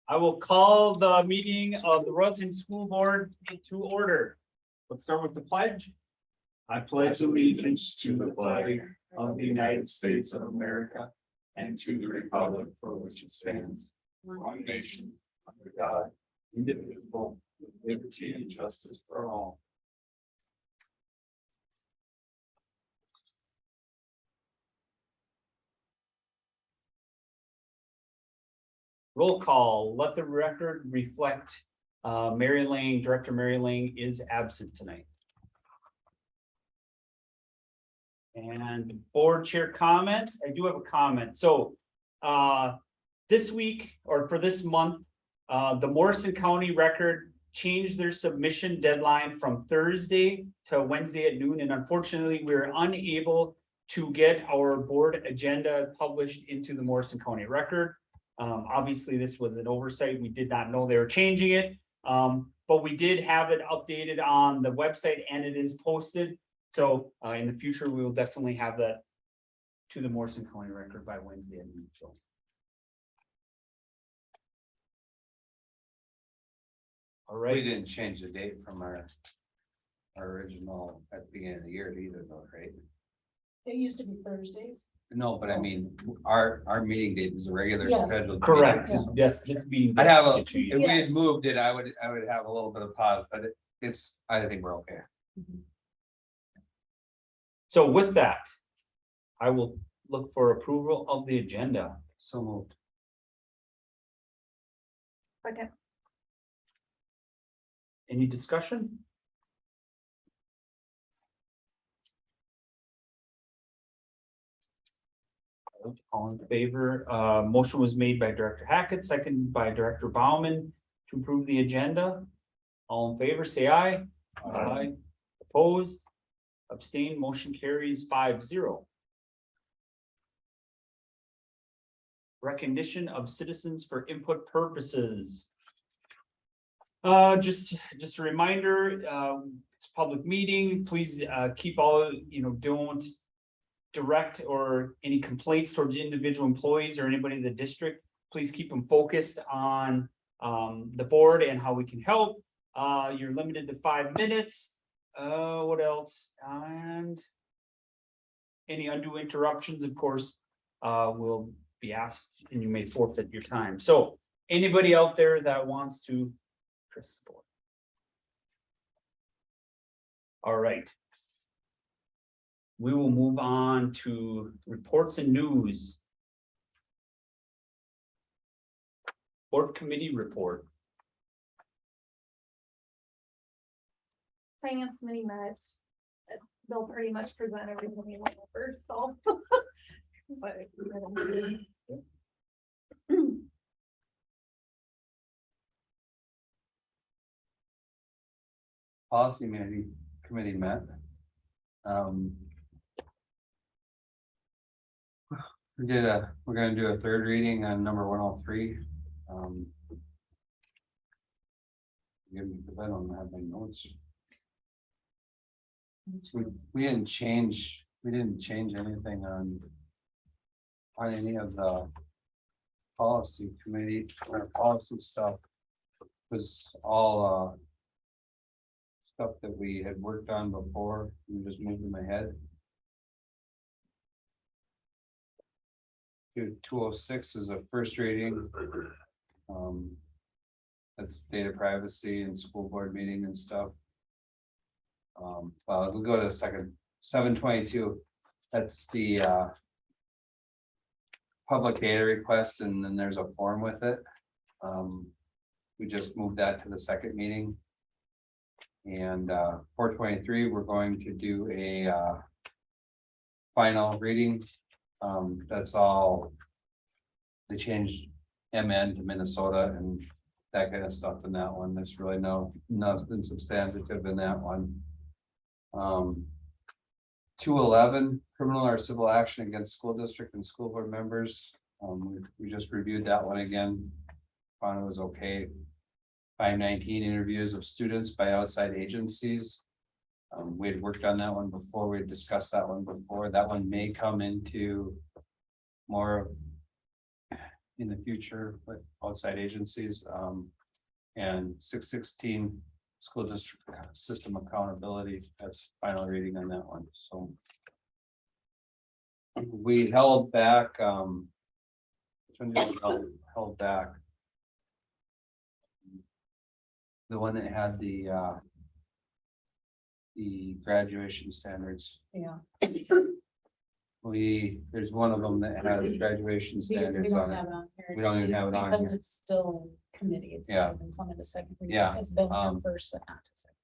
I will call the meeting of the Royalton School Board into order. Let's start with the pledge. I pledge allegiance to the flag of the United States of America and to the republic for which it stands, one nation, under God, indivisible, with liberty and justice for all. Roll call, let the record reflect, Mary Lang, Director Mary Lang is absent tonight. And board chair comments, I do have a comment, so, this week or for this month, the Morrison County Record changed their submission deadline from Thursday to Wednesday at noon, and unfortunately, we were unable to get our board agenda published into the Morrison County Record. Obviously, this was an oversight. We did not know they were changing it. But we did have it updated on the website and it is posted. So in the future, we will definitely have that to the Morrison County Record by Wednesday. So. All right. We didn't change the date from our original at the beginning of the year either though, right? It used to be Thursdays. No, but I mean, our meeting date is a regular Yes. scheduled. Correct. Yeah. Yes, this meeting. I'd have a, did change. if we had Yes. moved it, I would have a little bit of pause, but I think we're okay. So with that, I will look for approval of the agenda. So moved. Okay. Any discussion? All in favor, motion was made by Director Hackett, second by Director Bauman to approve the agenda. All in favor, say aye. Aye. Opposed, abstained, motion carries 5-0. Recognition of citizens for input purposes. Just a reminder, it's a public meeting, please, keep all, don't direct or any complaints towards individual employees or anybody in the district. Please keep them focused on, the board and how we can help. You're limited to 5 minutes. What else? And any undue interruptions, of course, will be asked and you may forfeit your time. So anybody out there that wants to address the board? All right. We will move on to reports and news. Board committee report. Finance committee met. They'll pretty much present everything we went over, so. But. Policy committee met. We're gonna do a third reading on number 103. Because I don't have my notes. We didn't change anything on any of the policy committee or policy stuff. Was all stuff that we had worked on before, and just moved in my head. 206 is a first reading. That's data privacy and school board meeting and stuff. Well, we'll go to the second, 722. That's the public data request, and then there's a form with it. We just moved that to the second meeting. And 423, we're going to do a final reading. That's all. They changed MN to Minnesota and that kind of stuff in that one. There's really nothing substantive in that one. 211, criminal or civil action against school district and school board members. We just reviewed that one again. Found it was okay. 519, interviews of students by outside agencies. We had worked on that one before. We had discussed that one before. That one may come into more in the future with outside agencies, and 616 school district system accountability, that's final reading on that one, so. We held back, which one did we held back? The one that had the graduation standards. Yeah. There's one of them that has graduation We standards don't on have it. it on here. We don't even have it on Because here. it's still in committee. It's Yeah. not been come into second. reading. Yeah, It's been um, here first, but not to second.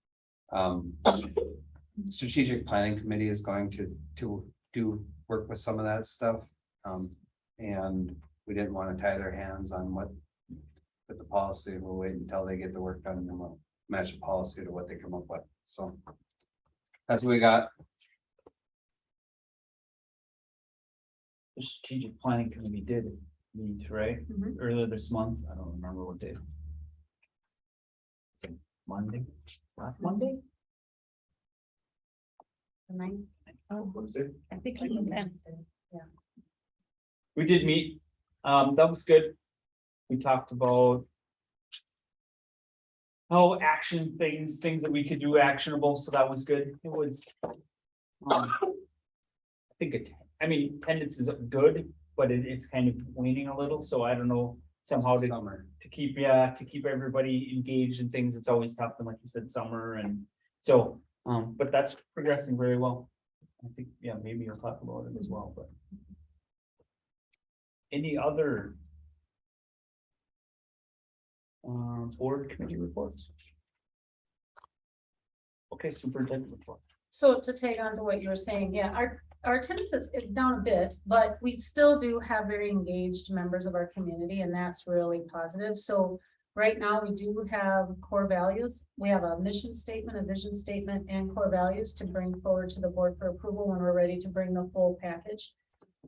Strategic planning committee is going to do work with some of that stuff. And we didn't want to tie their hands on what. With the policy, we'll wait until they get the work done and then we'll match the policy to what they come up with, so. That's what we got. The strategic planning committee did meet, right, Mhm. earlier this month, I don't remember what day. Monday, last Monday? The ninth, Was it? I think it was Wednesday. We did meet, that was good. We talked about. Oh, action things that we could do actionable, so that was good, it was. I think attendance is good, but it's kind of waning a little, so I don't know, somehow to Summer. keep, to keep everybody engaged in things, it's always tough, and like you said, summer, and so, but that's progressing very well. I think, yeah, maybe you'll talk about it as well, but. Any other? Board committee reports? Okay, superintendent report. So to take on to what you were saying, yeah, our attendance is down a bit, but we still do have very engaged members of our community, and that's really positive. So right now, we do have core values. We have a mission statement, a vision statement, and core values to bring forward to the board for approval when we're ready to bring the full package.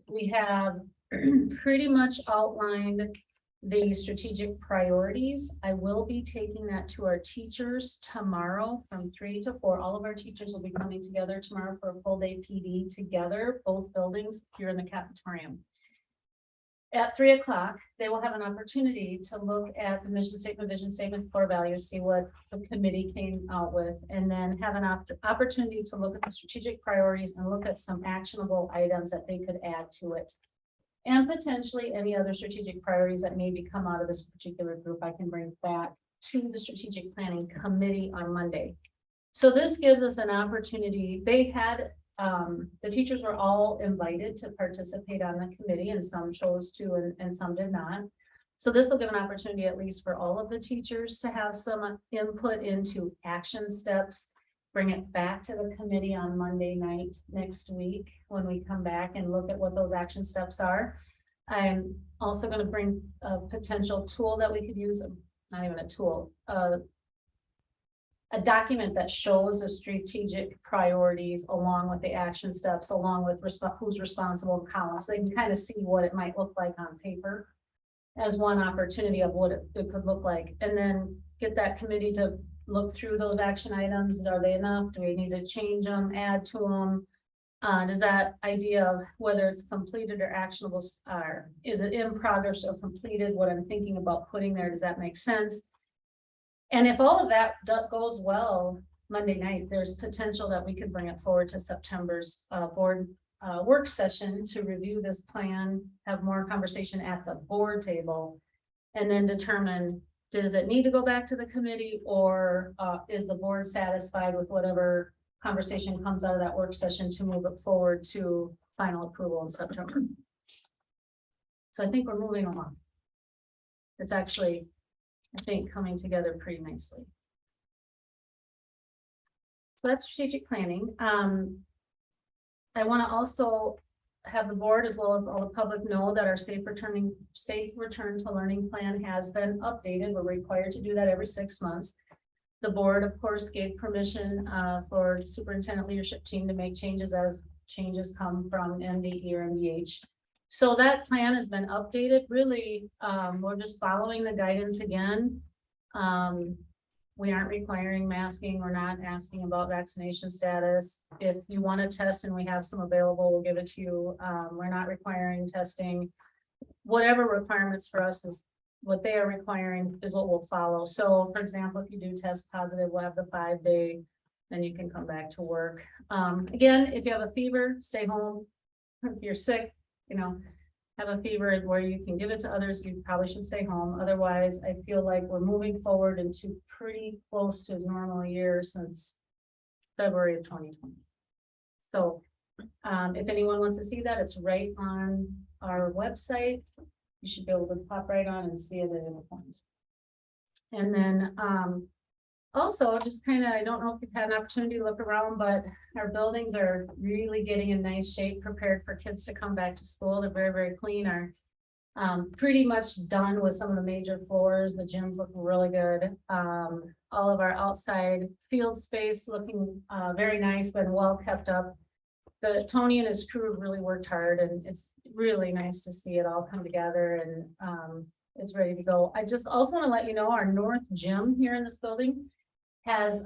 We have pretty much outlined the strategic priorities. I will be taking that to our teachers tomorrow from 3 to 4. All of our teachers will be coming together tomorrow for a full day PD together, both buildings here in the cafetorium. At 3 o'clock, they will have an opportunity to look at the mission statement, vision statement, core values, see what the committee came out with, and then have an opportunity to look at the strategic priorities and look at some actionable items that they could add to it. And potentially any other strategic priorities that maybe come out of this particular group, I can bring back to the strategic planning committee on Monday. So this gives us an opportunity. They had, the teachers were all invited to participate on the committee, and some chose to and some did not. So this will give an opportunity at least for all of the teachers to have some input into action steps. Bring it back to the committee on Monday night next week when we come back and look at what those action steps are. I'm also going to bring a potential tool that we could use, not even a tool, a document that shows the strategic priorities along with the action steps, along with who's responsible in columns. So they can kind of see what it might look like on paper as one opportunity of what it could look like, and then get that committee to look through those action items. Are they enough? Do we need to change them, add to them? Does that idea of whether it's completed or actionable, or is it in progress or completed, what I'm thinking about putting there, does that make sense? And if all of that goes well Monday night, there's potential that we could bring it forward to September's board work session to review this plan, have more conversation at the board table, and then determine, does it need to go back to the committee, or is the board satisfied with whatever conversation comes out of that work session to move it forward to final approval in September? So I think we're moving along. It's actually, I think, coming together pretty nicely. So that's strategic planning. I want to also have the board as well as all the public know that our safe return to learning plan has been updated. We're required to do that every 6 months. The board, of course, gave permission for superintendent leadership team to make changes as changes come from MDE or MDH. So that plan has been updated. Really, we're just following the guidance again. We aren't requiring masking. We're not asking about vaccination status. If you want to test and we have some available, we'll give it to you. We're not requiring testing. whatever requirements for us is what they are requiring is what we'll follow. So for example, if you do test positive, we'll have the 5-day, then you can come back to work. Again, if you have a fever, stay home. If you're sick, you know, have a fever where you can give it to others, you probably should stay home. Otherwise, I feel like we're moving forward into pretty close to a normal year since February of 2020. So if anyone wants to see that, it's right on our website. You should be able to pop right on and see it at any point. And then also just kind of, I don't know if you've had an opportunity to look around, but our buildings are really getting in nice shape, prepared for kids to come back to school. They're very, very clean. Are pretty much done with some of the major floors. The gyms look really good. All of our outside field space looking very nice, been well kept up. Tony and his crew have really worked hard, and it's really nice to see it all come together, and it's ready to go. I just also want to let you know our north gym here in this building has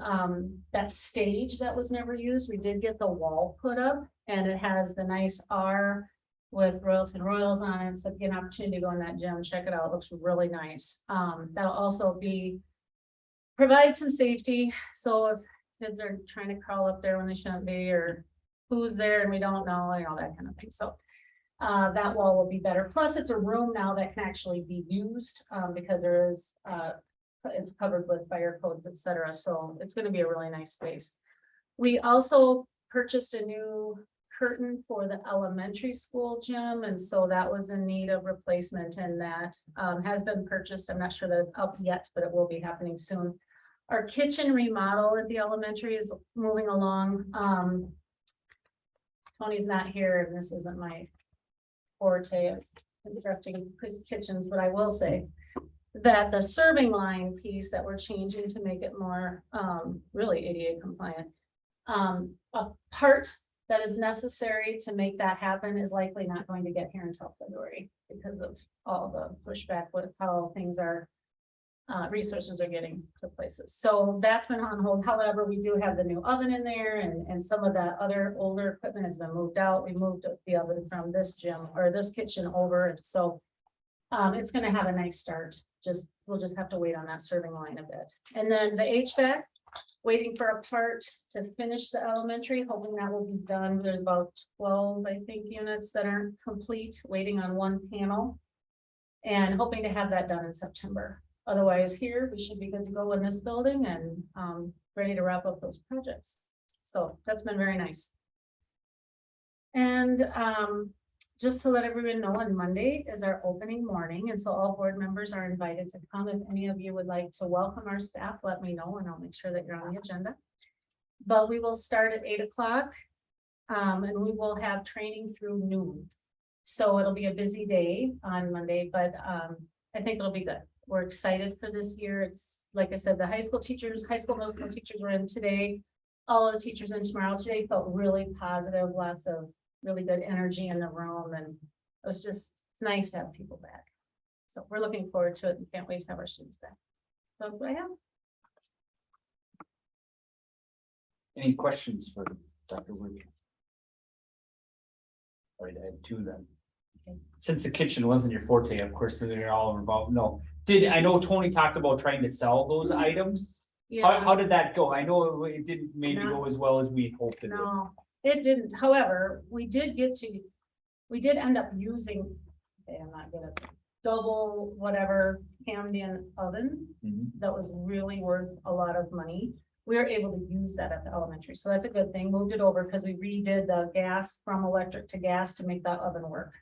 that stage that was never used. We did get the wall put up, and it has the nice R with Royalton Royals on it. So if you get an opportunity to go in that gym, check it out. It looks really nice. That'll also provide some safety. So if kids are trying to crawl up there when they shouldn't be, or who's there and we don't know, you know, that kind of thing. So that wall will be better. Plus, it's a room now that can actually be used because there is it's covered with fire codes, etc. So it's going to be a really nice space. We also purchased a new curtain for the elementary school gym, and so that was in need of replacement, and that has been purchased. I'm not sure that it's up yet, but it will be happening soon. Our kitchen remodel at the elementary is moving along. Tony's not here, and this isn't my forte as directing kitchens, but I will say that the serving line piece that we're changing to make it more really ADA compliant, a part that is necessary to make that happen is likely not going to get here until February because of all the pushback with how things are, resources are getting to places. So that's been on hold. However, we do have the new oven in there, and some of that other older equipment has been moved out. We moved the oven from this gym or this kitchen over, and so it's going to have a nice start. We'll just have to wait on that serving line a bit. And then the HVAC, waiting for a part to finish the elementary, hoping that will be done. There's about 12, I think, units that aren't complete, waiting on one panel, and hoping to have that done in September. Otherwise, here we should be good to go in this building and ready to wrap up those projects. So that's been very nice. And just to let everyone know, on Monday is our opening morning, and so all board members are invited to come. If any of you would like to welcome our staff, let me know and I'll make sure that you're on the agenda. But we will start at 8 o'clock and we will have training through noon. So it'll be a busy day on Monday, but I think it'll be good. We're excited for this year. It's like I said, the high school teachers, high school, middle school teachers were in today. All of the teachers in tomorrow. Today felt really positive, lots of really good energy in the room, and it's nice to have people back. So we're looking forward to it and can't wait to have our students back. So that's what I have. Any questions for Dr. Wood? All right, I have two then. Since the kitchen wasn't your forte, of course, they're all involved. No, I know Tony talked about trying to sell those items. Yeah. How did that go? I know it didn't maybe go as well as we hoped it would. No, it didn't. However, we did end up using, okay, I'm not good at double whatever Camden oven Mhm. that was really worth a lot of money. We were able to use that at the elementary. So that's a good thing. Moved it over because we redid the gas from electric to gas to make that oven work.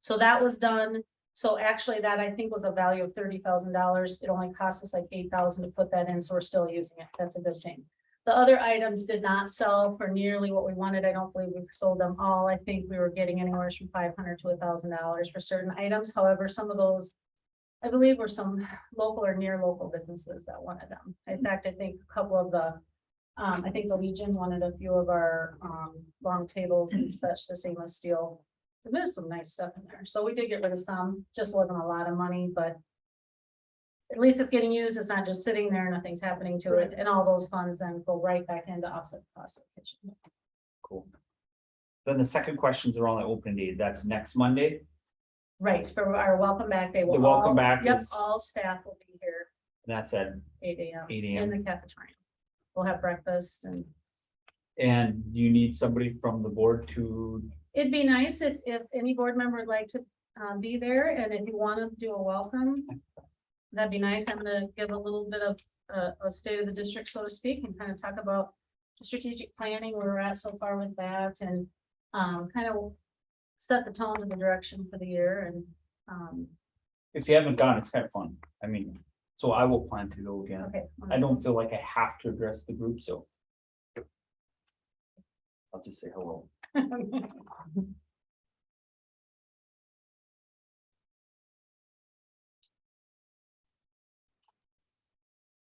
So that was done. So actually that I think was a value of $30,000. It only cost us like $8,000 to put that in. So we're still using it. That's a good thing. The other items did not sell for nearly what we wanted. I don't believe we sold them all. I think we were getting anywhere from $500 to $1,000 for certain items. However, some of those, I believe, were some local or near local businesses that wanted them. In fact, I think a couple of the, I think the Legion wanted a few of our long tables and such, the stainless steel. There's some nice stuff in there. So we did get rid of some, just wasn't a lot of money, but at least it's getting used. It's not just sitting there, nothing's happening to it. And all those funds then go right back into offset the cost of the kitchen. Cool. Then the second questions are on the open day. That's next Monday. Right, for our welcome back, they will. The welcome all- back Yep, is- all staff will be here That's at 8 a.m. 8 in a.m. the cafeteria. We'll have breakfast, and And you need somebody from the board to, it'd be nice if any board member would like to be there, and if you want to do a welcome, that'd be nice. I'm gonna give a little bit of a state of the district, so to speak, and kind of talk about strategic planning, where we're at so far with that, and kind of set the tone to the direction for the year, and if you haven't gone, it's kind of fun. I mean, so I will plan to go again. okay. I don't feel like I have to address the group, so. I'll just say hello.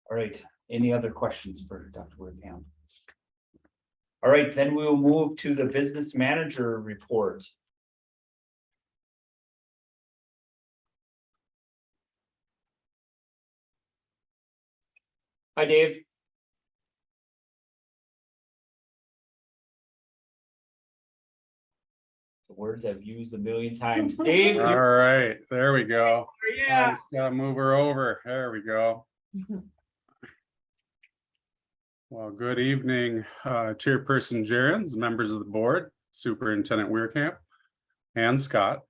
All right, any other questions for Dr. Whitham? All right, then we will move to the business manager report. Hi, Dave. The words I've used a million times. Dave. All right, there we go. I Yeah. just gotta move her over. There we go. Well, good evening, Chairperson Jerens, members of the board, Superintendent Weirkamp, and Scott.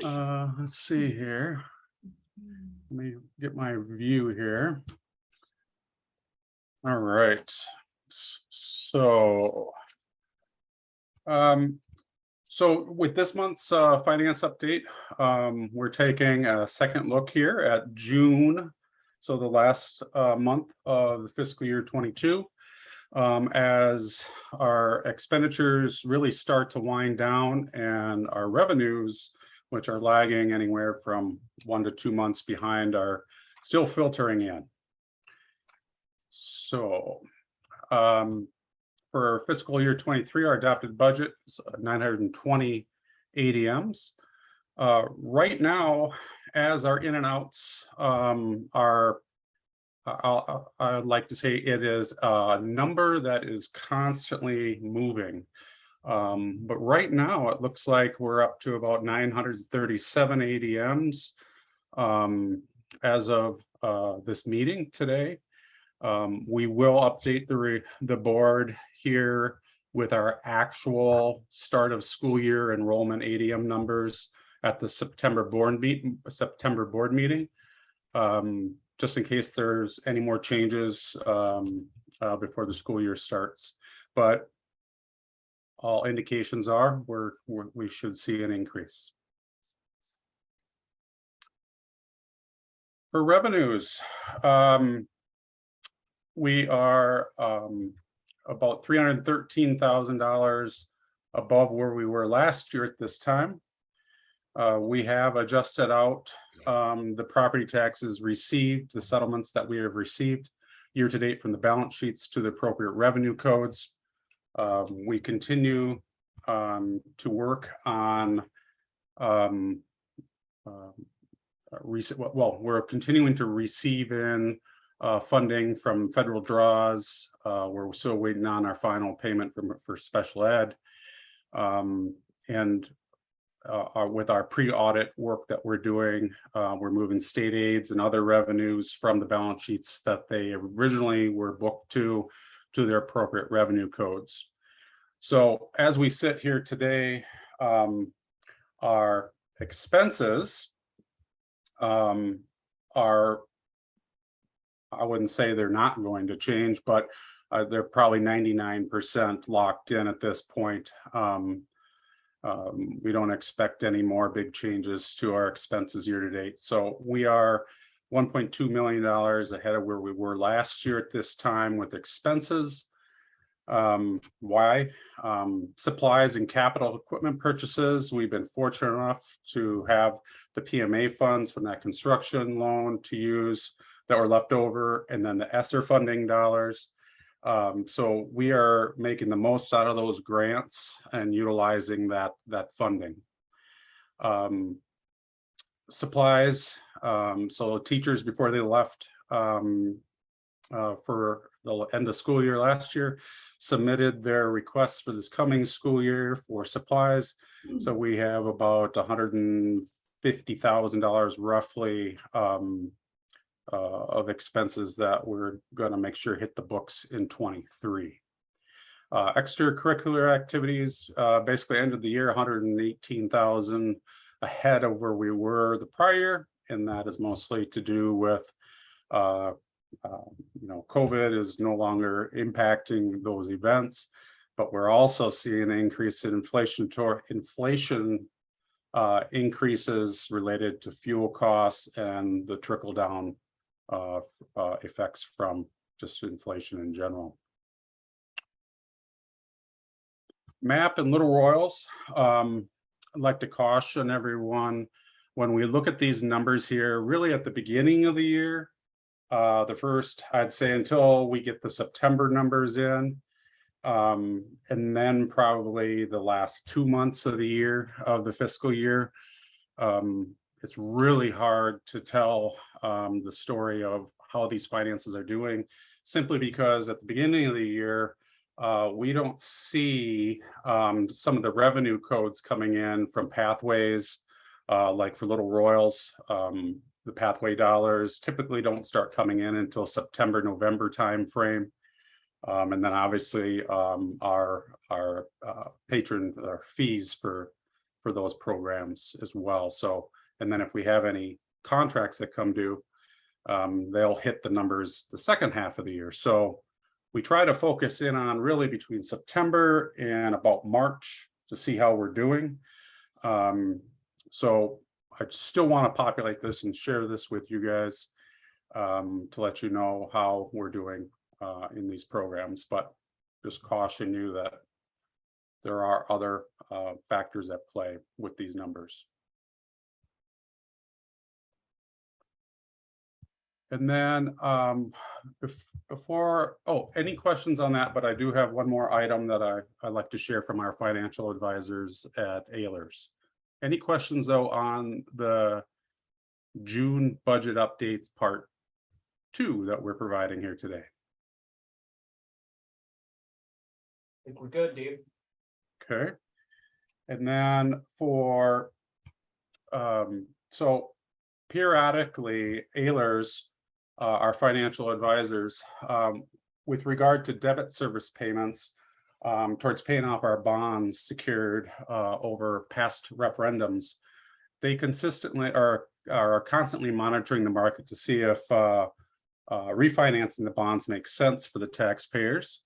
Let's see here. Let me get my view here. All right, so. So with this month's finance update, we're taking a second look here at June. So the last month of the fiscal year 22, as our expenditures really start to wind down and our revenues, which are lagging anywhere from 1 to 2 months behind, are still filtering in. So for fiscal year 23, our adopted budget is 920 ADMs. Right now, as our in and outs are, I'd like to say it is a number that is constantly moving. But right now, it looks like we're up to about 937 ADMs as of this meeting today. We will update the board here with our actual start of school year enrollment ADM numbers at the September board meeting. Just in case there's any more changes before the school year starts. But all indications are we should see an increase. For revenues, we are about $313,000 above where we were last year at this time. We have adjusted out the property taxes received, the settlements that we have received year to date from the balance sheets to the appropriate revenue codes. We continue to work on we're continuing to receive in funding from federal draws. We're still waiting on our final payment for special ed. And with our pre-audit work that we're doing, we're moving state aids and other revenues from the balance sheets that they originally were booked to their appropriate revenue codes. So as we sit here today, our expenses are, I wouldn't say they're not going to change, but they're probably 99% locked in at this point. We don't expect any more big changes to our expenses year to date. So we are $1.2 million ahead of where we were last year at this time with expenses. Why? Supplies and capital equipment purchases. We've been fortunate enough to have the PMA funds from that construction loan to use that were left over, and then the ESSER funding dollars. So we are making the most out of those grants and utilizing that funding. Supplies, so teachers before they left for the end of school year last year, submitted their requests for this coming school year for supplies. So we have about $150,000 roughly of expenses that we're gonna make sure hit the books in 23. Extracurricular activities, basically ended the year 118,000 ahead of where we were the prior, and that is mostly to do with COVID is no longer impacting those events, but we're also seeing an increase in inflation increases related to fuel costs and the trickle down effects from just inflation in general. MAP and Little Royals. I'd like to caution everyone, when we look at these numbers here, really at the beginning of the year, the first, I'd say until we get the September numbers in, and then probably the last 2 months of the year, of the fiscal year, it's really hard to tell the story of how these finances are doing, simply because at the beginning of the year, we don't see some of the revenue codes coming in from pathways, like for Little Royals. The pathway dollars typically don't start coming in until September, November timeframe. And then obviously our patron fees for those programs as well. So, and then if we have any contracts that come due, they'll hit the numbers the second half of the year. So we try to focus in on really between September and about March to see how we're doing. So I still want to populate this and share this with you guys to let you know how we're doing in these programs, but just caution you that there are other factors at play with these numbers. And then any questions on that, but I do have one more item that I'd like to share from our financial advisors at Ehlers. Any questions though on the June budget updates part 2 that we're providing here today? I think we're good, Dave. Okay. And then for, so periodically, Ehlers, our financial advisors, with regard to debit service payments, towards paying off our bonds secured over past referendums, they consistently are constantly monitoring the market to see if refinancing the bonds makes sense for the taxpayers.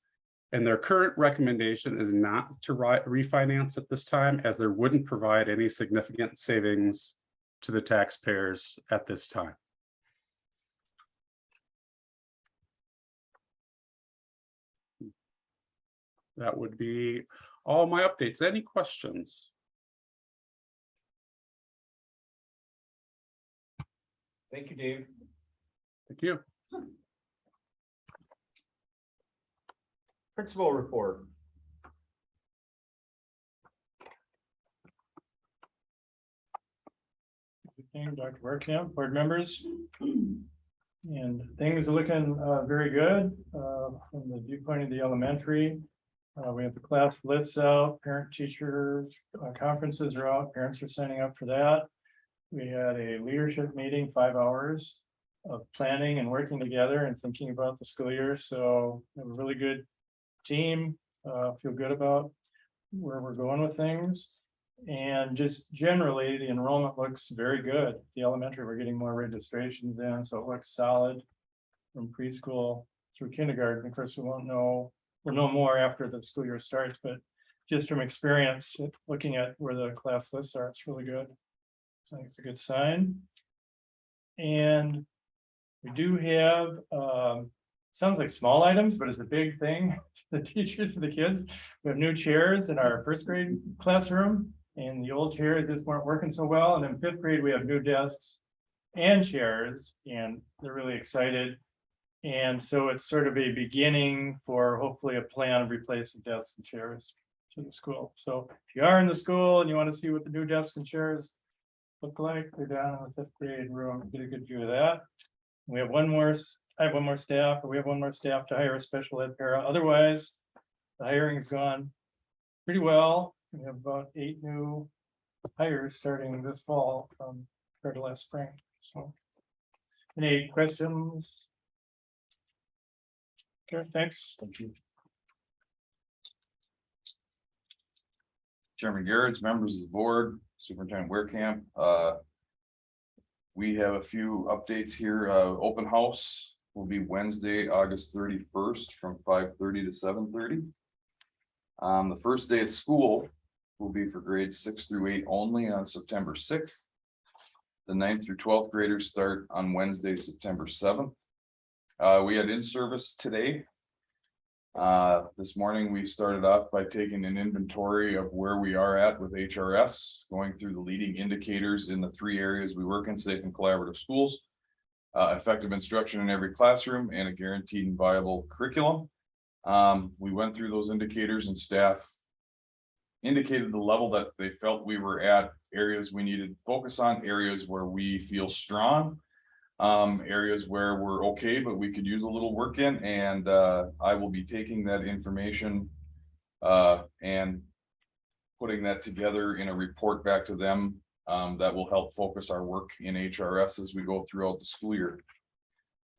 And their current recommendation is not to refinance at this time, as there wouldn't provide any significant savings to the taxpayers at this time. That would be all my updates. Any questions? Thank you, Dave. Thank you. Principal report. Evening, Dr. Bergkamp, board members. And things are looking very good from the viewpoint of the elementary. We have the class lists out, parent teacher conferences are out, parents are signing up for that. We had a leadership meeting, 5 hours of planning and working together and thinking about the school year. So we have a really good team, feel good about where we're going with things. And just generally, the enrollment looks very good. The elementary, we're getting more registrations in, so it looks solid from preschool through kindergarten. Of course, we'll know more after the school year starts, but just from experience, looking at where the class lists are, it's really good. So I think it's a good sign. And we do have, sounds like small items, but it's a big thing to the teachers and the kids. We have new chairs in our first grade classroom, and the old chairs just weren't working so well. And in 5th grade, we have new desks and chairs, and they're really excited. And so it's sort of a beginning for hopefully a plan of replacing desks and chairs to the school. So if you are in the school and you want to see what the new desks and chairs look like, they're down in the 5th grade room. Get a good view of that. We have one more I have one more staff, or we have one more staff to hire a special ed para. Otherwise, the hiring's gone pretty well. We have about 8 new hires starting this fall compared to last spring, so. Any questions? Okay, thanks. Thank you. Chairman Garrett's, members of the board, Superintendent Werekamp, we have a few updates here. Open house will be Wednesday, August 31st from 5:30 to 7:30. The first day of school will be for grades 6 through 8 only on September 6th. The 9th through 12th graders start on Wednesday, September 7th. We had in-service today. This morning, we started off by taking an inventory of where we are at with HRS, going through the leading indicators in the 3 areas we work in: safe and collaborative schools, effective instruction in every classroom, and a guaranteed and viable curriculum. We went through those indicators, and staff indicated the level that they felt we were at, areas we needed to focus on, areas where we feel strong, areas where we're okay, but we could use a little work in. And I will be taking that information and putting that together in a report back to them that will help focus our work in HRS as we go throughout the school year.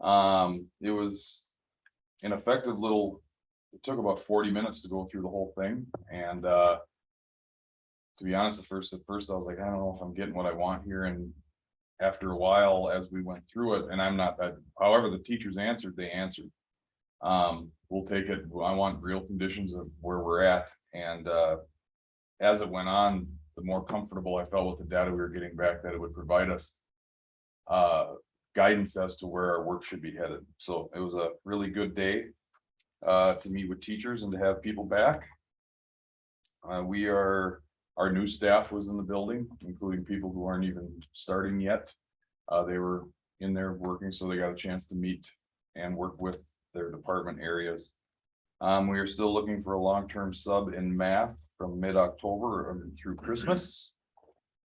It was an effective little, it took about 40 minutes to go through the whole thing. And to be honest, at first I was like, I don't know if I'm getting what I want here. And after a while, as we went through it, and I'm not that, however, the teachers answered, they answered. We'll take it. I want real conditions of where we're at. And as it went on, the more comfortable I felt with the data we were getting back, that it would provide us guidance as to where our work should be headed. So it was a really good day to meet with teachers and to have people back. Our new staff was in the building, including people who aren't even starting yet. They were in there working, so they got a chance to meet and work with their department areas. We are still looking for a long-term sub in math from mid-October through Christmas.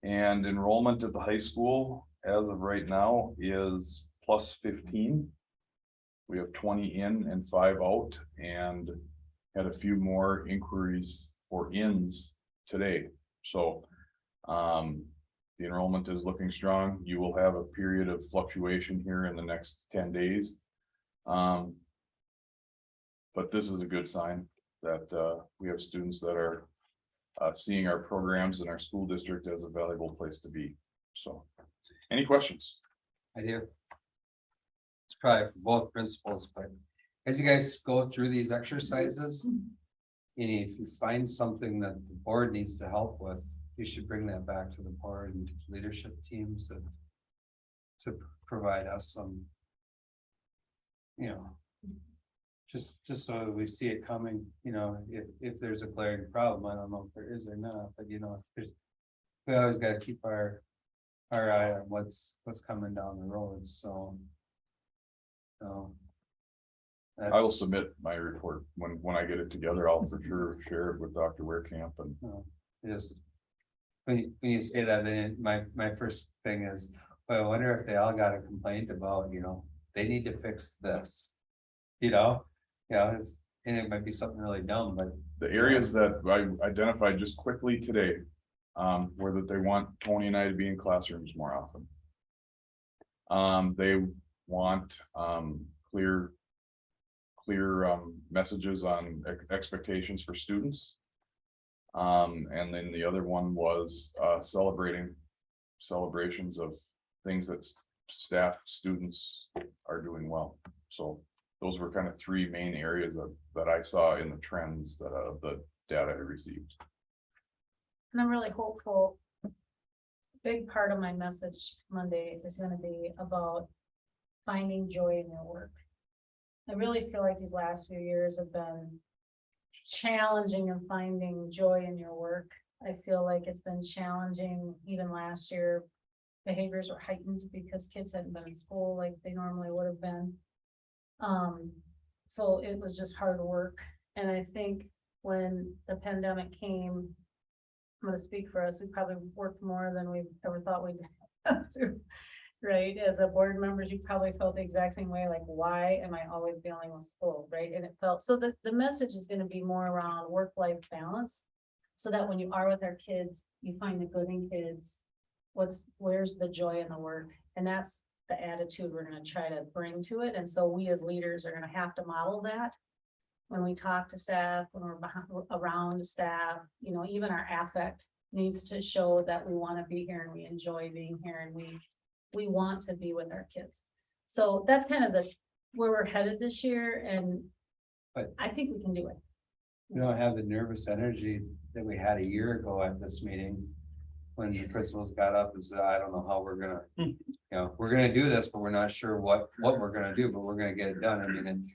And enrollment at the high school as of right now is plus 15. We have 20 in and 5 out, and had a few more inquiries for ins today. So the enrollment is looking strong. You will have a period of fluctuation here in the next 10 days. But this is a good sign that we have students that are seeing our programs in our school district as a valuable place to be. So, any questions? I do. It's probably for both principals, but as you guys go through these exercises, and if you find something that the board needs to help with, you should bring that back to the board and to the leadership teams to provide us some, just so we see it coming, if there's a glaring problem. I don't know if there is or not, but we always got to keep our eye on what's coming down the road. So I will submit my report when I get it together. I'll for sure share it with Dr. Werekamp. And just when you say that, then my first thing is, well, I wonder if they all got a complaint about, they need to fix this. And it might be something really dumb, but the areas that I identified just quickly today, were that they want Tony and I to be in classrooms more often. They want clear messages on expectations for students. And then the other one was celebrations of things that staff, students are doing well. So those were kind of 3 main areas that I saw in the trends that the data I received. And I'm really hopeful. Big part of my message Monday is going to be about finding joy in your work. I really feel like these last few years have been challenging in finding joy in your work. I feel like it's been challenging. Even last year, behaviors were heightened because kids hadn't been in school like they normally would have been. So it was just hard work. And I think when the pandemic came, I'm going to speak for us, we probably worked more than we ever thought we'd have to. right? As a board members, you probably felt the exact same way, like, why am I always dealing with school, right? And it felt, so the message is gonna be more around work-life balance. So that when you are with our kids, you find the good in kids. Where's the joy in the work? And that's the attitude we're gonna try to bring to it. And so we as leaders are gonna have to model that. When we talk to staff, when we're around staff, you know, even our affect needs to show that we wanna be here and we enjoy being here and we want to be with our kids. So that's kind of where we're headed this year, and But- I think we can do it. We don't have the nervous energy that we had a year ago at this meeting. When the principals got up and said, I don't know how we're gonna, you know, we're gonna do this, but we're not sure what we're gonna do, but we're gonna get it done. I mean,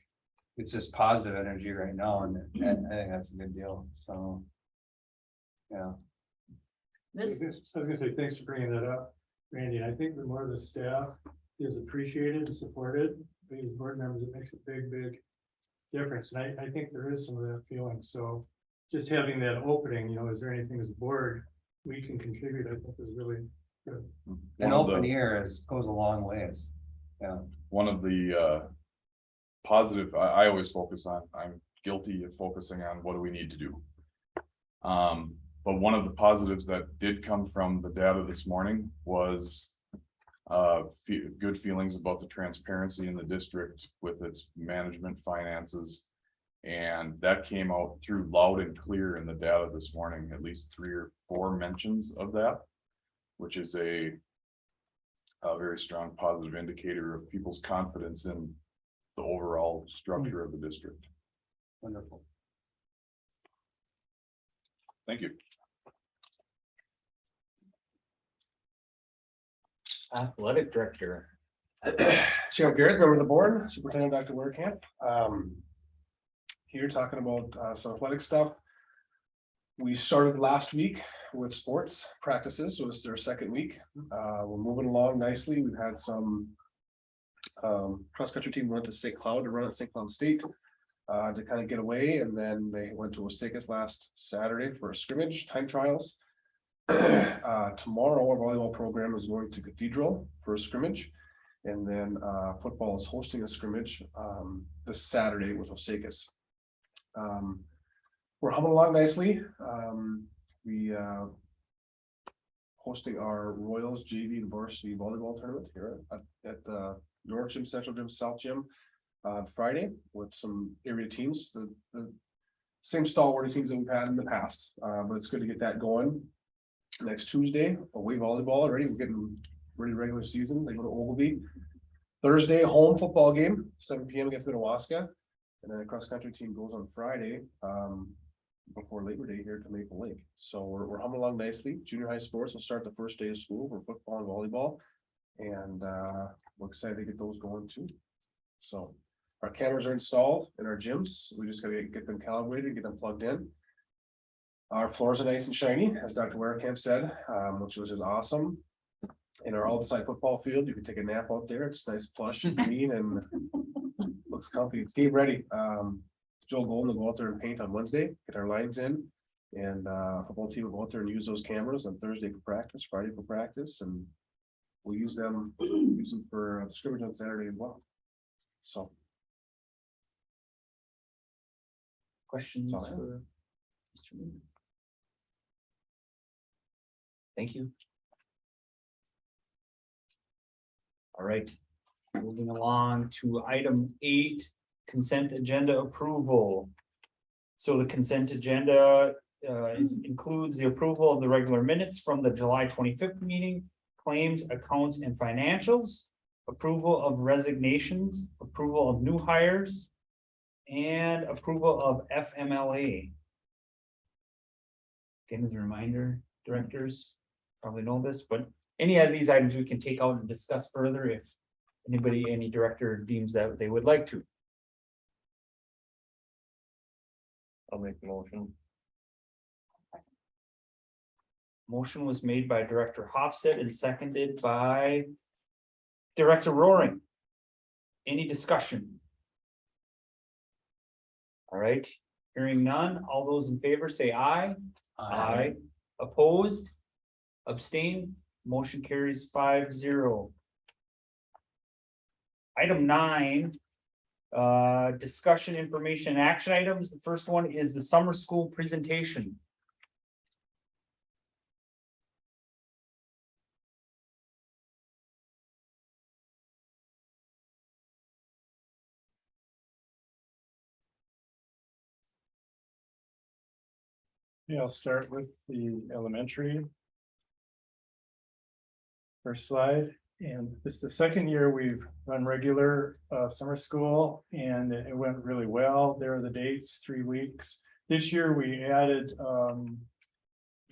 it's just positive energy right now, and I think that's a good deal, so. Yeah, This, I was gonna say, thanks for bringing that up, Randy. I think the more the staff is appreciated and supported, by the board members, it makes a big, big difference. And I think there is some of that feeling. So just having that opening, you know, is there anything as a board we can contribute, I think is really good. an One of open the- ear goes a long ways. Yeah, One of the positive, I always focus on, I'm guilty of focusing on what do we need to do. But one of the positives that did come from the data this morning was good feelings about the transparency in the district with its management finances. And that came out through loud and clear in the data this morning, at least 3 or 4 mentions of that, which is a very strong positive indicator of people's confidence in the overall structure of the district. wonderful. Thank you. Athletic director. Sheriff Garrett, member of the board, Superintendent Dr. Werkamp. Here talking about some athletic stuff. We started last week with sports practices, so it's their second week. We're moving along nicely. We've had some cross-country team went to St. Cloud to run at St. Cloud State to kind of get away, and then they went to Osakis last Saturday for a scrimmage time trials. Tomorrow, our volleyball program is going to Cathedral for a scrimmage. And then football is hosting a scrimmage this Saturday with Osakis. We're humming along nicely. We hosting our Royals JV and varsity volleyball tournament here at the North Gym, Central Gym, South Gym Friday with some area teams, the same stalwart teams that we've had in the past, but it's good to get that going. Next Tuesday, away volleyball already. We're getting ready regular season. They go to Ogilvy. Thursday, home football game, 7 p.m. against Minnewaska. And then the cross country team goes on Friday before Labor Day here to Maple Lake. So we're humming along nicely. Junior high sports will start the first day of school for football and volleyball. And we're excited to get those going too. So our cameras are installed in our gyms. We just gotta get them calibrated, get them plugged in. Our floors are nice and shiny, as Dr. Werkamp said, which is awesome. In our all-side football field, you can take a nap out there. It's nice, plush and green, and looks comfy. It's game ready. Joel Golden will go out there and paint on Wednesday, get our lines in, and football team will go out there and use those cameras on Thursday for practice, Friday for practice, and we'll use them for scrimmage on Saturday as well. So. Questions That's all I have. for Mr. Moon? Thank you. All right, moving along to item 8, consent agenda approval. So the consent agenda includes the approval of the regular minutes from the July 25th meeting, claims, accounts, and financials, approval of resignations, approval of new hires, and approval of FMLA. Again, as a reminder, directors probably know this, but any of these items we can take out and discuss further if any director deems that they would like to. I'll make the motion. Motion was made by Director Hofstad and seconded by Director Roaring. Any discussion? All right, hearing none, all those in favor say aye. Opposed? Abstain? Motion carries 5-0. Item 9. Discussion, information, action items. The first one is the summer school presentation. Yeah, I'll start with the elementary. First slide, and this is the second year we've run regular summer school and it went really well. There are the dates, 3 weeks. This year we added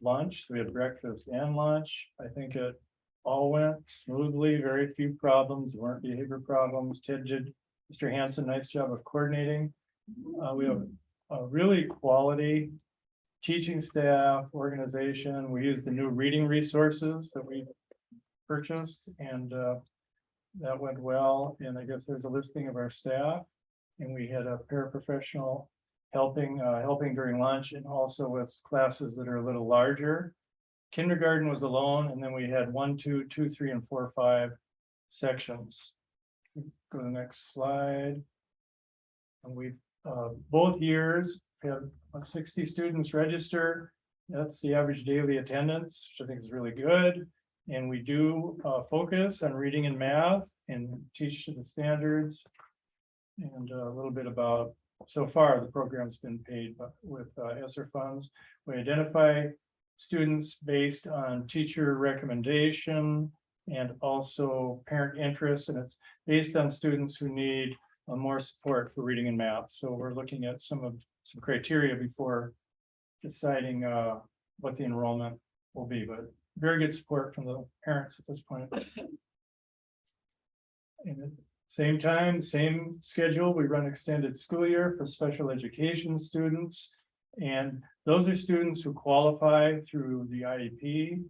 lunch, so we had breakfast and lunch. I think it all went smoothly, very few problems, there weren't behavior problems. Ted did, Mr. Hanson, nice job of coordinating. We have a really quality teaching staff, organization. We use the new reading resources that we purchased, and that went well. And I guess there's a listing of our staff, and we had a paraprofessional helping during lunch, and also with classes that are a little larger. Kindergarten was alone, and then we had 1, 2, 2, 3, and 4, 5 sections. Go to the next slide. And we both years had 60 students register. That's the average daily attendance, which I think is really good. And we do focus on reading and math and teach to the standards. And a little bit about, so far the program's been paid with ESSER funds. We identify students based on teacher recommendation and also parent interest, and it's based on students who need more support for reading and math. So we're looking at some criteria before deciding what the enrollment will be, but very good support from the parents at this point. And at the same time, same schedule, we run extended school year for special education students. And those are students who qualify through the IEP,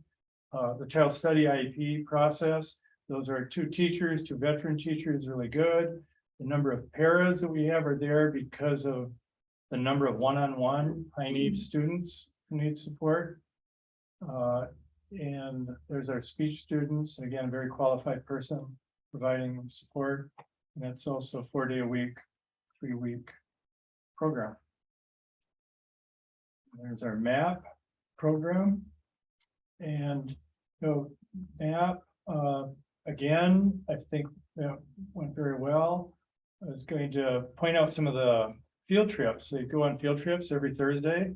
the child study IEP process. Those are 2 teachers, 2 veteran teachers, really good. The number of paras that we have are there because of the number of one-on-one high need students who need support. And there's our speech students, and again, a very qualified person providing support. And that's also a 4-day-a-week, 3-week program. There's our MAP program. And so MAP, again, I think that went very well. I was going to point out some of the field trips. They go on field trips every Thursday.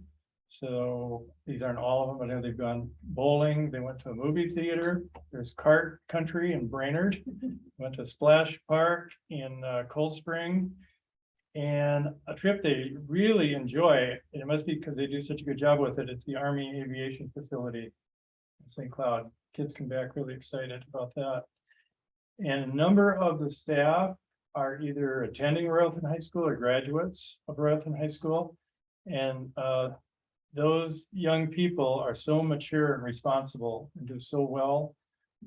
So these aren't all of them, but I know they've gone bowling. They went to a movie theater. There's kart country in Brainerd. Went to Splash Park in Cold Spring. And a trip they really enjoy, and it must be because they do such a good job with it. It's the Army Aviation Facility in St. Cloud. Kids come back really excited about that. And a number of the staff are either attending Royalton High School or graduates of Royalton High School. And those young people are so mature and responsible and do so well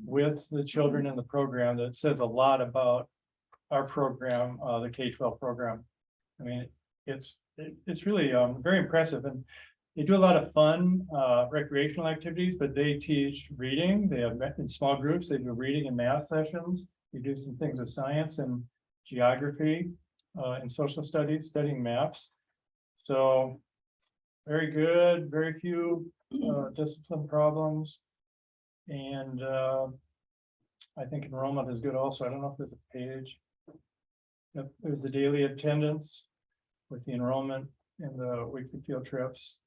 with the children in the program that it says a lot about our program, the K-12 program. I mean, it's really very impressive, and they do a lot of fun recreational activities, but they teach reading. They have in small groups, they do reading and math sessions. They do some things with science and geography and social studies, studying maps. So very good, very few discipline problems. And I think enrollment is good also. I don't know if there's a page. Yep, there's the daily attendance with the enrollment and the weekly field trips.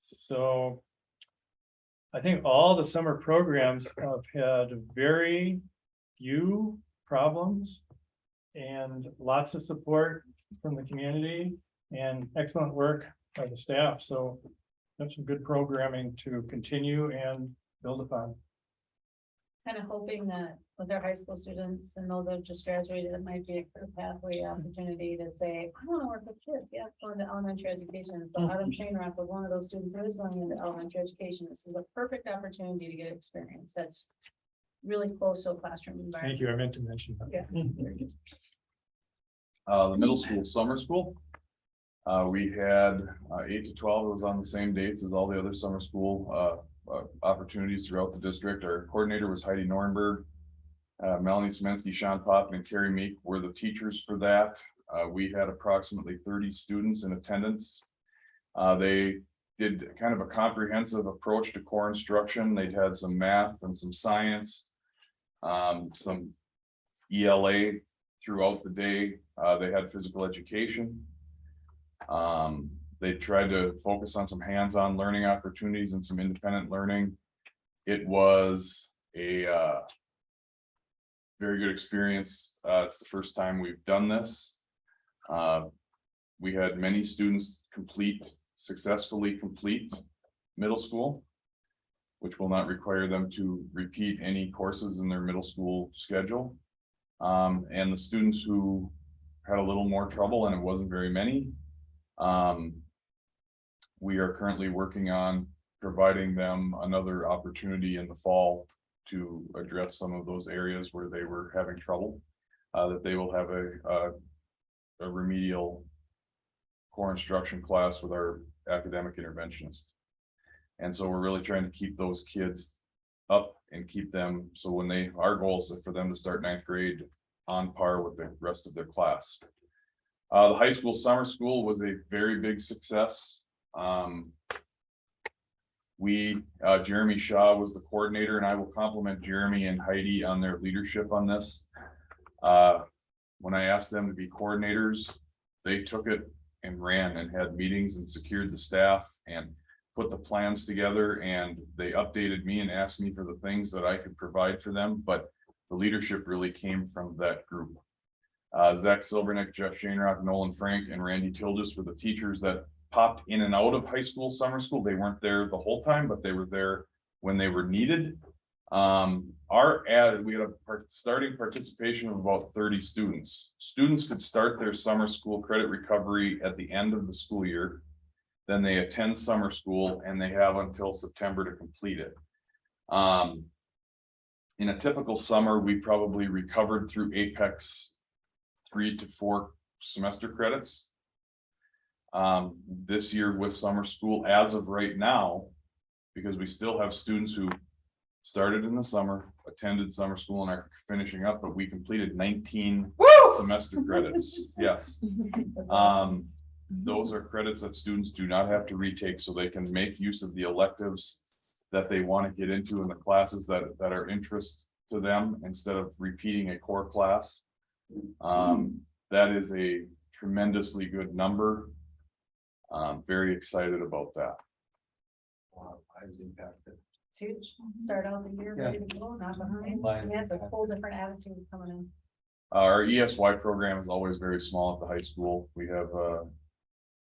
So I think all the summer programs have had very few problems and lots of support from the community and excellent work by the staff. So that's some good programming to continue and build upon. Kind of hoping that with our high school students, and though they've just graduated, it might be a career pathway opportunity to say, I want to work with kids. Yes, going to elementary education. So Adam Shainrock was one of those students who is going into elementary education. This is a perfect opportunity to get experience. That's really close to a classroom environment. Thank you. I meant to mention that. Yeah. The middle school, summer school. We had 8 to 12, it was on the same dates as all the other summer school opportunities throughout the district. Our coordinator was Heidi Nornberg. Melanie Smensky, Sean Poppin, and Carrie Meek were the teachers for that. We had approximately 30 students in attendance. They did kind of a comprehensive approach to core instruction. They'd had some math and some science, some ELA throughout the day. They had physical education. They tried to focus on some hands-on learning opportunities and some independent learning. It was a very good experience. It's the first time we've done this. We had many students successfully complete middle school, which will not require them to repeat any courses in their middle school schedule. And the students who had a little more trouble, and it wasn't very many, we are currently working on providing them another opportunity in the fall to address some of those areas where they were having trouble. That they will have a remedial core instruction class with our academic interventionist. And so we're really trying to keep those kids up and keep them, so when our goal is for them to start 9th grade on par with the rest of their class. The high school summer school was a very big success. Jeremy Shaw was the coordinator, and I will compliment Jeremy and Heidi on their leadership on this. When I asked them to be coordinators, they took it and ran and had meetings and secured the staff and put the plans together, and they updated me and asked me for the things that I could provide for them, but the leadership really came from that group. Zach Silvernick, Jeff Shanerock, Nolan Frank, and Randy Tildes were the teachers that popped in and out of high school, summer school. They weren't there the whole time, but they were there when they were needed. We had a starting participation of about 30 students. Students could start their summer school credit recovery at the end of the school year. Then they attend summer school and they have until September to complete it. In a typical summer, we probably recovered through Apex 3 to 4 semester credits. This year with summer school, as of right now, because we still have students who started in the summer, attended summer school, and are finishing up, but we completed 19 semester credits. Yes. Those are credits that students do not have to retake, so they can make use of the electives that they want to get into in the classes that are interest to them, instead of repeating a core class. That is a tremendously good number. Very excited about that. Wow, I was impacted. It's huge. Start out the year ready to go, not behind. Lions. Yeah, it's a whole different attitude coming in. Our ESY program is always very small at the high school. We have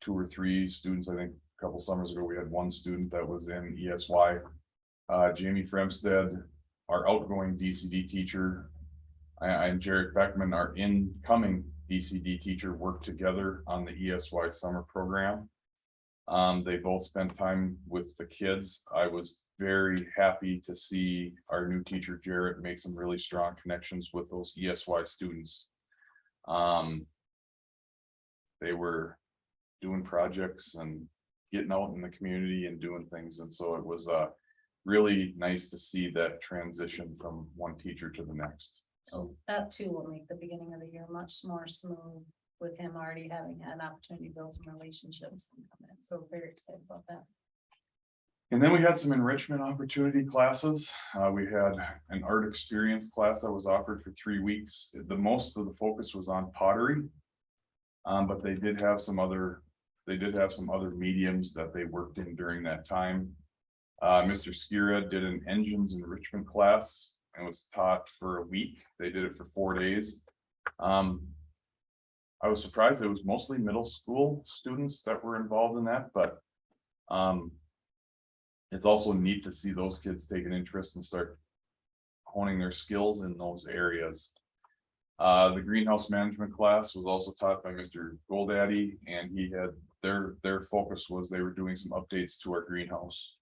2 or 3 students. I think a couple summers ago, we had 1 student that was in ESY. Jamie Fremstead, our outgoing DCD teacher, and Jarek Beckman, our incoming DCD teacher, worked together on the ESY summer program. They both spent time with the kids. I was very happy to see our new teacher, Jarrett, make some really strong connections with those ESY students. They were doing projects and getting out in the community and doing things. And so it was really nice to see that transition from one teacher to the next. So that too will make the beginning of the year much more smooth, with him already having had an opportunity to build some relationships. So very excited about that. And then we had some enrichment opportunity classes. We had an art experience class that was offered for 3 weeks. The most of the focus was on pottery. But they did have some other mediums that they worked in during that time. Mr. Skira did an engines enrichment class and was taught for a week. They did it for 4 days. I was surprised it was mostly middle school students that were involved in that, but it's also neat to see those kids take an interest and start honing their skills in those areas. The greenhouse management class was also taught by Mr. Goldaddy, and he had their focus was they were doing some updates to our greenhouse,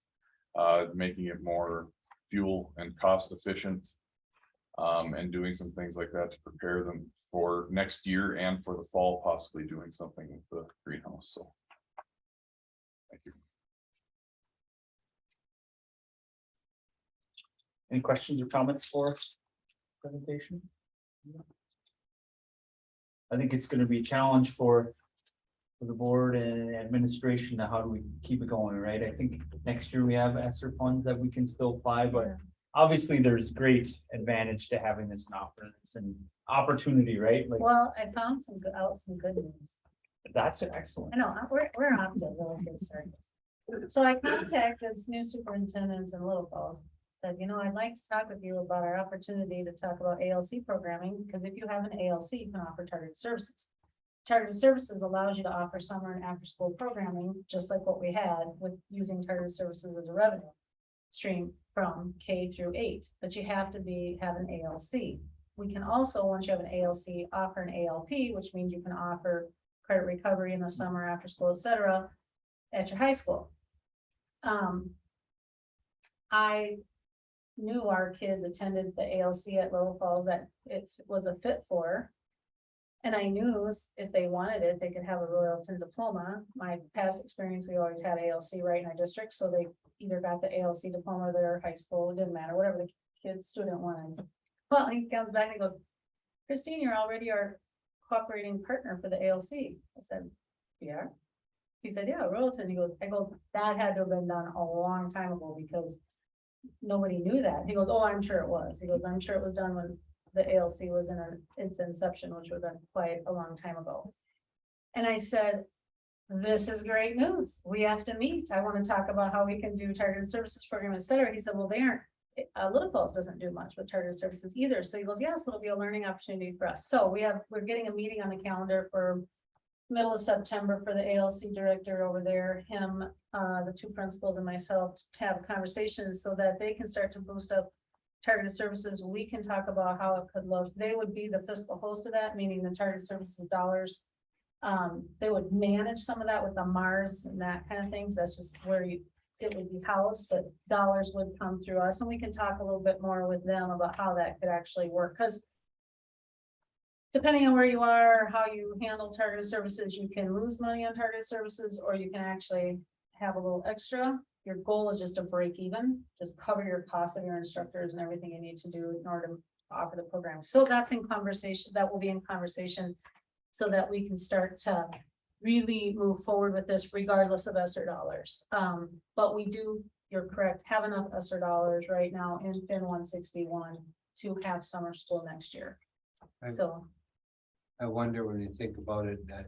making it more fuel and cost efficient, and doing some things like that to prepare them for next year and for the fall, possibly doing something with the greenhouse. So thank you. Any questions or comments for presentation? I think it's gonna be a challenge for the board and administration, to how do we keep it going, right? I think next year we have ESSER funds that we can still apply, but obviously there's great advantage to having this and offerings and opportunity, right? Like, Well, I found some good news. that's excellent. I know, we're off to a really good start. So I contacted new superintendent in Little Falls. Said, you know, I'd like to talk with you about our opportunity to talk about ALC programming, because if you have an ALC, you can offer targeted services. Targeted services allows you to offer summer and after-school programming, just like what we had with using targeted services as a revenue stream from K through 8, but you have to have an ALC. We can also, once you have an ALC, offer an ALP, which means you can offer credit recovery in the summer, after school, etc., at your high school. I knew our kids attended the ALC at Little Falls that it was a fit for. And I knew if they wanted it, they could have a Royalton diploma. My past experience, we always had ALC right in our district, so they either got the ALC diploma their high school, it didn't matter, whatever the kid student wanted. Well, he comes back and he goes, Christine, you're already our cooperating partner for the ALC. I said, yeah. He said, yeah, Royalton. He goes, I go, that had to have been done a long time ago because nobody knew that. He goes, oh, I'm sure it was. He goes, I'm sure it was done when the ALC was in its inception, which would have been quite a long time ago. And I said, this is great news. We have to meet. I want to talk about how we can do targeted services program, et cetera. He said, well, they aren't. Little Falls doesn't do much with targeted services either. So he goes, yes, it'll be a learning opportunity for us. So we're getting a meeting on the calendar for middle of September for the ALC director over there, him, the two principals and myself to have a conversation so that they can start to boost up targeted services. We can talk about how it could look. They would be the fiscal host of that, meaning the targeted services dollars. They would manage some of that with the Mars and that kind of things. That's just where it would be housed, but dollars would come through us, and we can talk a little bit more with them about how that could actually work. Because depending on where you are, how you handle targeted services, you can lose money on targeted services, or you can actually have a little extra. Your goal is just to break even, just cover your cost of your instructors and everything you need to do in order to offer the program. So that's in conversation, that will be in conversation so that we can start to really move forward with this regardless of ESSER dollars. But we do, you're correct, have enough ESSER dollars right now in FIN 161 to have summer school next year. So I wonder when you think about it, that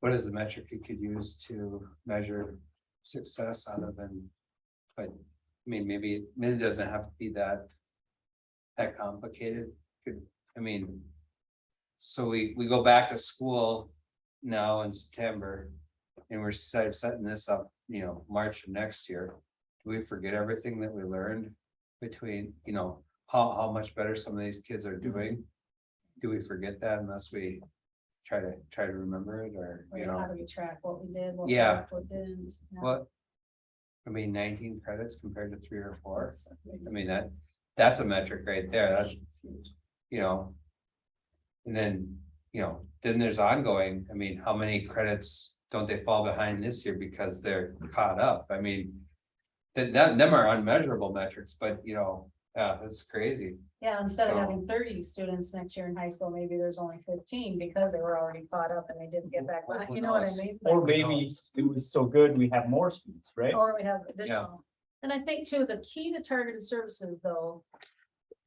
what is the metric you could use to measure success other than, but I mean, maybe it doesn't have to be that complicated. So we go back to school now in September and we're setting this up, March of next year. Do we forget everything that we learned between, how much better some of these kids are doing? Do we forget that unless we try to remember it, or how do we track what we did, what Yeah. worked, what didn't? what? 19 credits compared to 3 or 4. That's a metric right there. That's, and then, then there's ongoing. How many credits don't they fall behind this year because they're caught up? Them are unmeasurable metrics, but it's crazy. Yeah, instead of So- having 30 students next year in high school, maybe there's only 15 because they were already caught up and they didn't get back. Who You know what I knows? mean? Or maybe it was so good, we have more students, right? Or we have additional. And I think too, the key to targeted services though,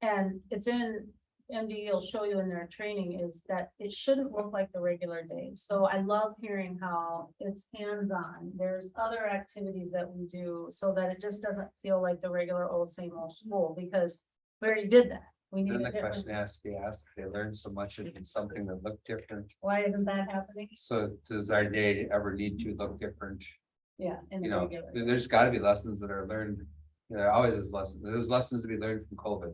and it's in MD will show you in their training, is that it shouldn't look like the regular day. So I love hearing how it's hands-on. There's other activities that we do so that it just doesn't feel like the regular old same old school, because we already did that. We need Then a the different, question has to be asked, they learned so much in something that looked different. why isn't that happening? So does our day ever need to look different? Yeah, in the regular. There's gotta be lessons that are learned. There always is lessons. There's lessons to be learned from COVID.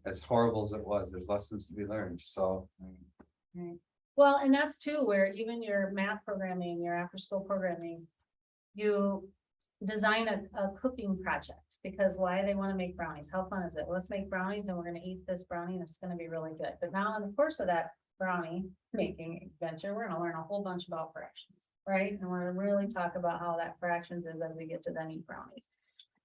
As horrible as it was, there's lessons to be learned, so. Right. Well, and that's too, where even your math programming, your after-school programming, you design a cooking project, because why they want to make brownies? How fun is it? Let's make brownies and we're going to eat this brownie and it's going to be really good. But now in the course of that brownie making adventure, we're going to learn a whole bunch about fractions, right? And we're going to really talk about how that fractions is as we get to then eat brownies.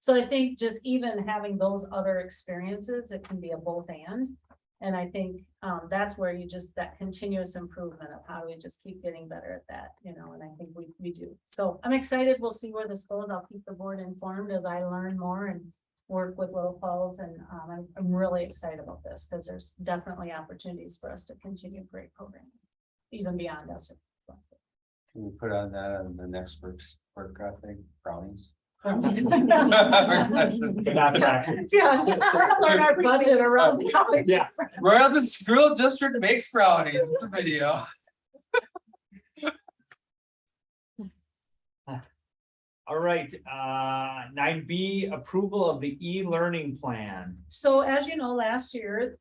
So I think just even having those other experiences, it can be a both and. And I think that's where you just, that continuous improvement of how do we just keep getting better at that, you know, and I think we do. So I'm excited. We'll see where this goes. I'll keep the board informed as I learn more and work with Little Falls. And I'm really excited about this because there's definitely opportunities for us to continue great programming, even beyond us. Can we put on that on the next work thing, brownies? But not fractions. Yeah, we're gonna learn our budget around. Yeah, Royalton School District makes brownies, it's a video. all right, 9B, approval of the e-learning plan. So as you know, last year,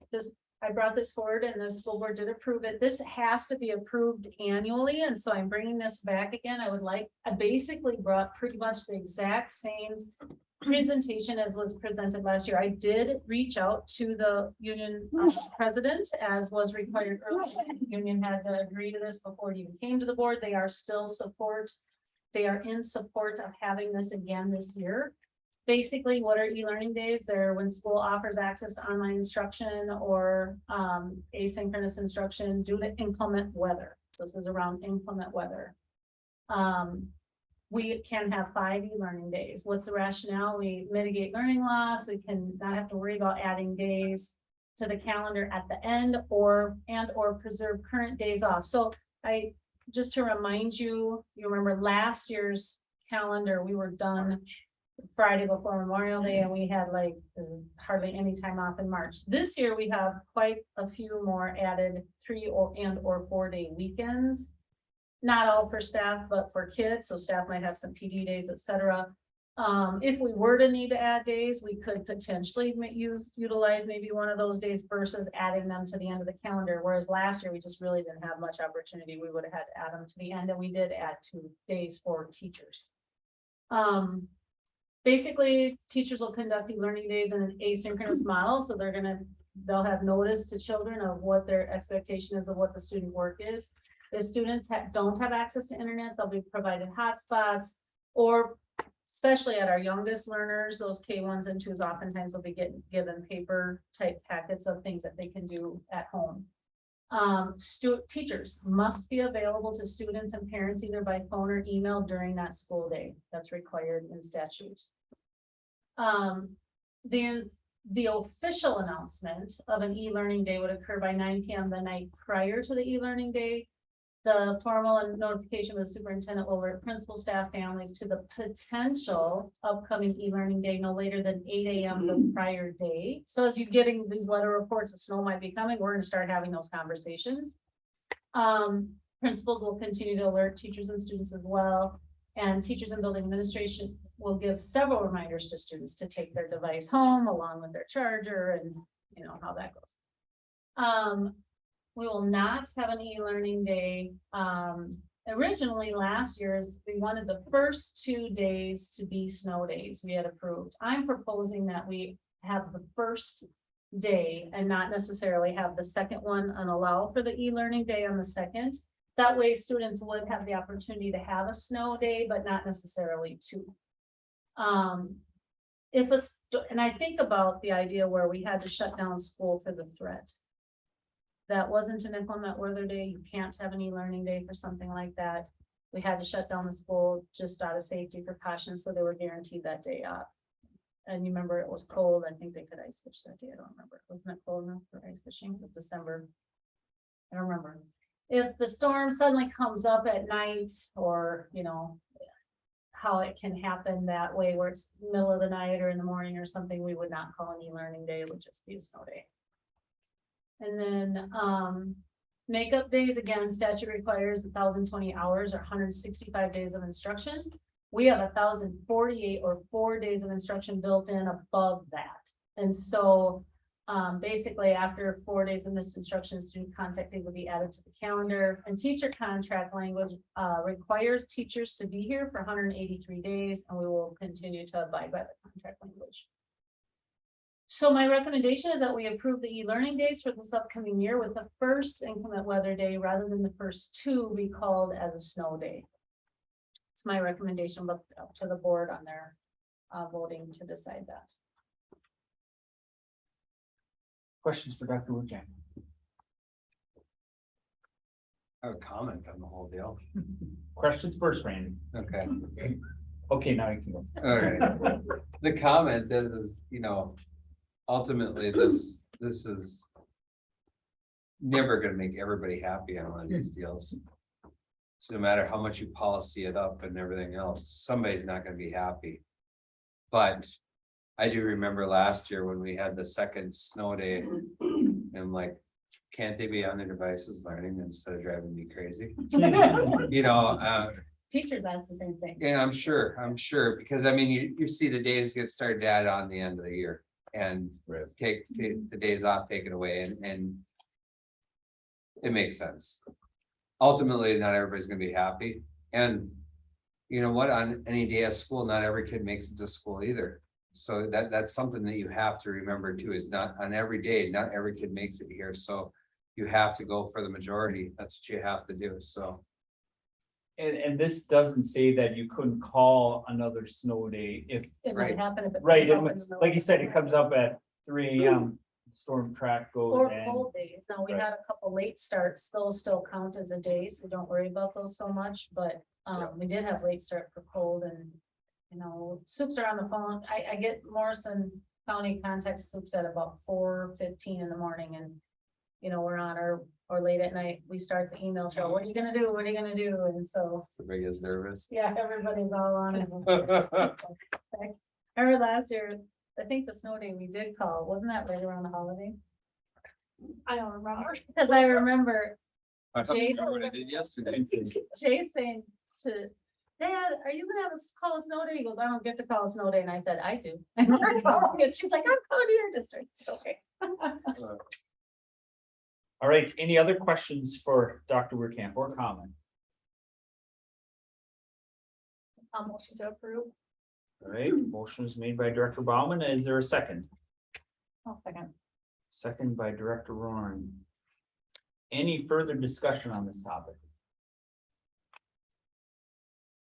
I brought this forward and the school board did approve it. This has to be approved annually. And so I'm bringing this back again. I basically brought pretty much the exact same presentation as was presented last year. I did reach out to the union president as was required earlier. The union had to agree to this before it even came to the board. They are in support of having this again this year. Basically, what are e-learning days? They're when school offers access to online instruction or asynchronous instruction due to inclement weather. So this is around inclement weather. We can have 5 e-learning days. What's the rationale? We mitigate learning loss. We can not have to worry about adding days to the calendar at the end or preserve current days off. So just to remind you, you remember last year's calendar, we were done Friday before Memorial Day, and we had like hardly any time off in March. This year, we have quite a few more added 3 or 4 day weekends. Not all for staff, but for kids. So staff might have some PD days, etc. If we were to need to add days, we could potentially utilize maybe one of those days versus adding them to the end of the calendar. Whereas last year, we just really didn't have much opportunity. We would have had to add them to the end, and we did add 2 days for teachers. Basically, teachers will conduct e-learning days in an asynchronous model. So they'll have notice to children of what their expectation is of what the student work is. If students don't have access to internet, they'll be provided hotspots, or especially at our youngest learners, those K1s and 2s oftentimes will be given paper type packets of things that they can do at home. Teachers must be available to students and parents either by phone or email during that school day. That's required in statute. The official announcement of an e-learning day would occur by 9 p.m. the night prior to the e-learning day. The formal notification of the superintendent will alert principal, staff, families to the potential upcoming e-learning day no later than 8 a.m. the prior day. So as you're getting these weather reports, the snow might be coming, we're going to start having those conversations. Principals will continue to alert teachers and students as well. And teachers and building administration will give several reminders to students to take their device home along with their charger and you know how that goes. We will not have an e-learning day. Originally last year, we wanted the first 2 days to be snow days we had approved. I'm proposing that we have the first day and not necessarily have the second one and allow for the e-learning day on the second. That way students would have the opportunity to have a snow day, but not necessarily 2. And I think about the idea where we had to shut down school for the threat. That wasn't an inclement weather day. You can't have an e-learning day for something like that. We had to shut down the school just out of safety precautions, so they were guaranteed that day off. And you remember it was cold. I think they could ice fish that day. I don't remember. Wasn't it cold enough for ice fishing in December? I don't remember. If the storm suddenly comes up at night, or you know how it can happen that way where it's middle of the night or in the morning or something, we would not call an e-learning day. It would just be a snow day. And then makeup days, again, statute requires 1,020 hours or 165 days of instruction. We have 1,048 or 4 days of instruction built in above that. And so basically after 4 days of missed instruction, student contact date will be added to the calendar, and teacher contract language requires teachers to be here for 183 days, and we will continue to abide by the contract language. So my recommendation is that we approve the e-learning days for this upcoming year, with the first inclement weather day rather than the first 2 be called as a snow day. It's my recommendation, up to the board on their voting to decide that. Questions for Dr. Woodjack? I have a comment on the whole deal. Questions first, Randy. Okay, Okay, now you can go. all right. The comment is, you know, ultimately, this is never gonna make everybody happy on one of these deals. So no matter how much you policy it up and everything else, somebody's not gonna be happy. But I do remember last year when we had the second snow day, and I'm like, can't they be on their devices learning instead of driving me crazy? You know, Teachers ask the same thing. yeah, I'm sure, because I mean, you see the days get started at on the end of the year and take the days off taken away and it makes sense. Ultimately, not everybody's gonna be happy. And you know what, on any day of school, not every kid makes it to school either. So that's something that you have to remember too, is not on every day, not every kid makes it here. So you have to go for the majority. That's what you have to do. So. And this doesn't say that you couldn't call another snow day if, It might happen if. it right, comes up in the middle like you of said, the it comes up at 3 AM. Storm track goes Or and, cold days. Now, we Right. had a couple late starts. Those still count as a day, so don't worry about those so much, but we did have late start for cold and. You know, Soups are on the phone. I get Morrison County contacts Soups at about 4:15 in the morning and. You know, we're on or late at night, we start the email trail. What are you gonna do? What are you gonna do? And so, Everybody is nervous. yeah, everybody's all on it. I remember last year, I think the snow day we did call, wasn't that right around the holiday? I don't remember. Cause I remember I don't Jason- remember what I did yesterday. Jay saying to Dad, are you gonna have us call a snow day? He goes, I don't get to call a snow day. And I said, I do. And we're calling it. She's like, I'm coming to your district. It's okay. all right, any other questions for Dr. Weirkamp or comments? Motion to approve. All right, motion was made by Director Bauman. Is there a second? Second. Second by Director Roran. Any further discussion on this topic?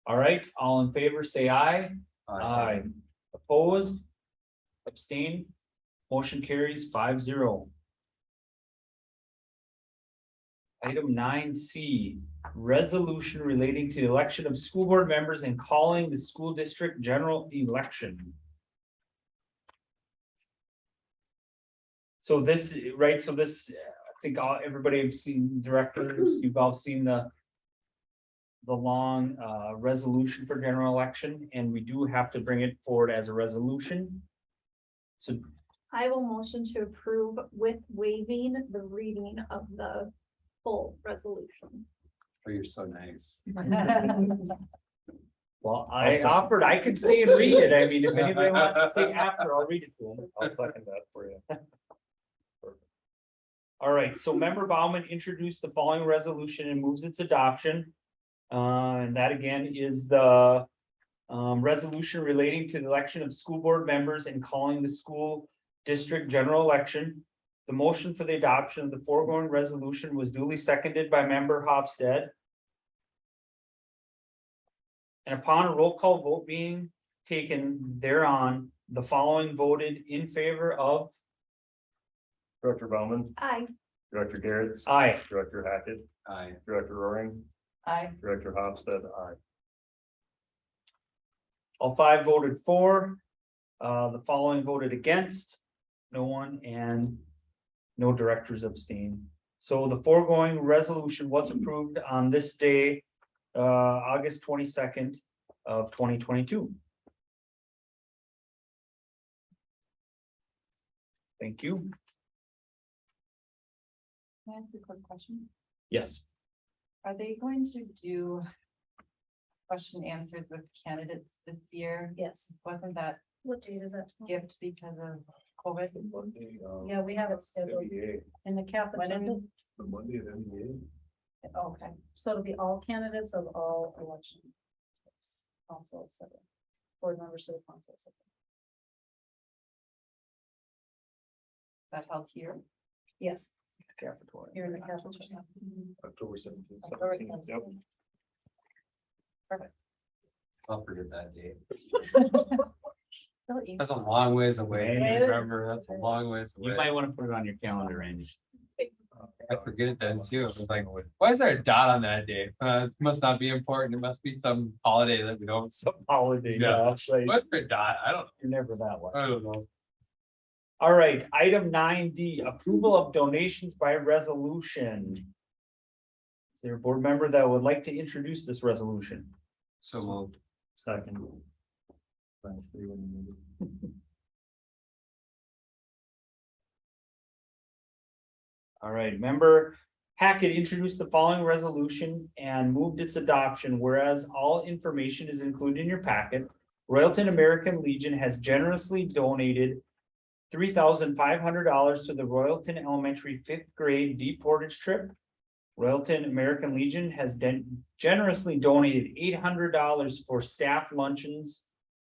All right, all in favor, say aye. Aye. Opposed? Abstain? Motion carries 5-0. Item 9C, resolution relating to the election of school board members and calling the school district general election. So this, right, so this, I think everybody have seen directors, you've all seen the long resolution for general election, and we do have to bring it forward as a resolution. So I will motion to approve with waiving the reading of the full resolution. Oh, you're so nice. well, I offered, I could say and read it. I mean, if anybody wants to say after, I'll read it to them. I'll second that for you. All right, so member Bauman introduced the following resolution and moves its adoption. And that again is the resolution relating to the election of school board members and calling the school district general election. The motion for the adoption of the foregoing resolution was duly seconded by member Hofstad. And upon a roll call vote being taken thereon, the following voted in favor of. Director Bauman, Aye. Director Garrett, Aye. Director Hackett, Aye. Director Roaring, Aye. Director Hofstad, aye. All 5 voted for. The following voted against. No one, and no directors abstained. So the foregoing resolution was approved on this day, August 22nd of 2022. Thank you. Can I ask a quick question? Yes. Are they going to do question answers with candidates this year? Yes. Wasn't that What date is that? skipped because of COVID? Yeah, we have it scheduled in the When is cafeteria. it? The Monday of NBA. Okay, So it'll be all candidates of all election. types, council, et cetera. Board members, city council, et cetera. that held here. Yes, Cafeteria. here in the cafeteria. October 17th. October 17th, yep. Perfect. I'll forget that date. Still eat. That's a long ways away. Right. Remember, that's a long ways You away. might want to put it on your calendar, Andy. I forget that too. I was like, why is there a dot on that day? It must not be important. It must be some holiday that we don't. Some holiday, Yeah. like, What's for a dot? I don't, you're never that one. I don't know. All right, item 9D, approval of donations by resolution. Is there a board member that would like to introduce this resolution? So moved. Second. All right, member Hackett introduced the following resolution and moved its adoption, whereas all information is included in your packet. Royalton American Legion has generously donated $3,500 to the Royalton Elementary fifth grade deep portage trip. Royalton American Legion has generously donated $800 for staff luncheons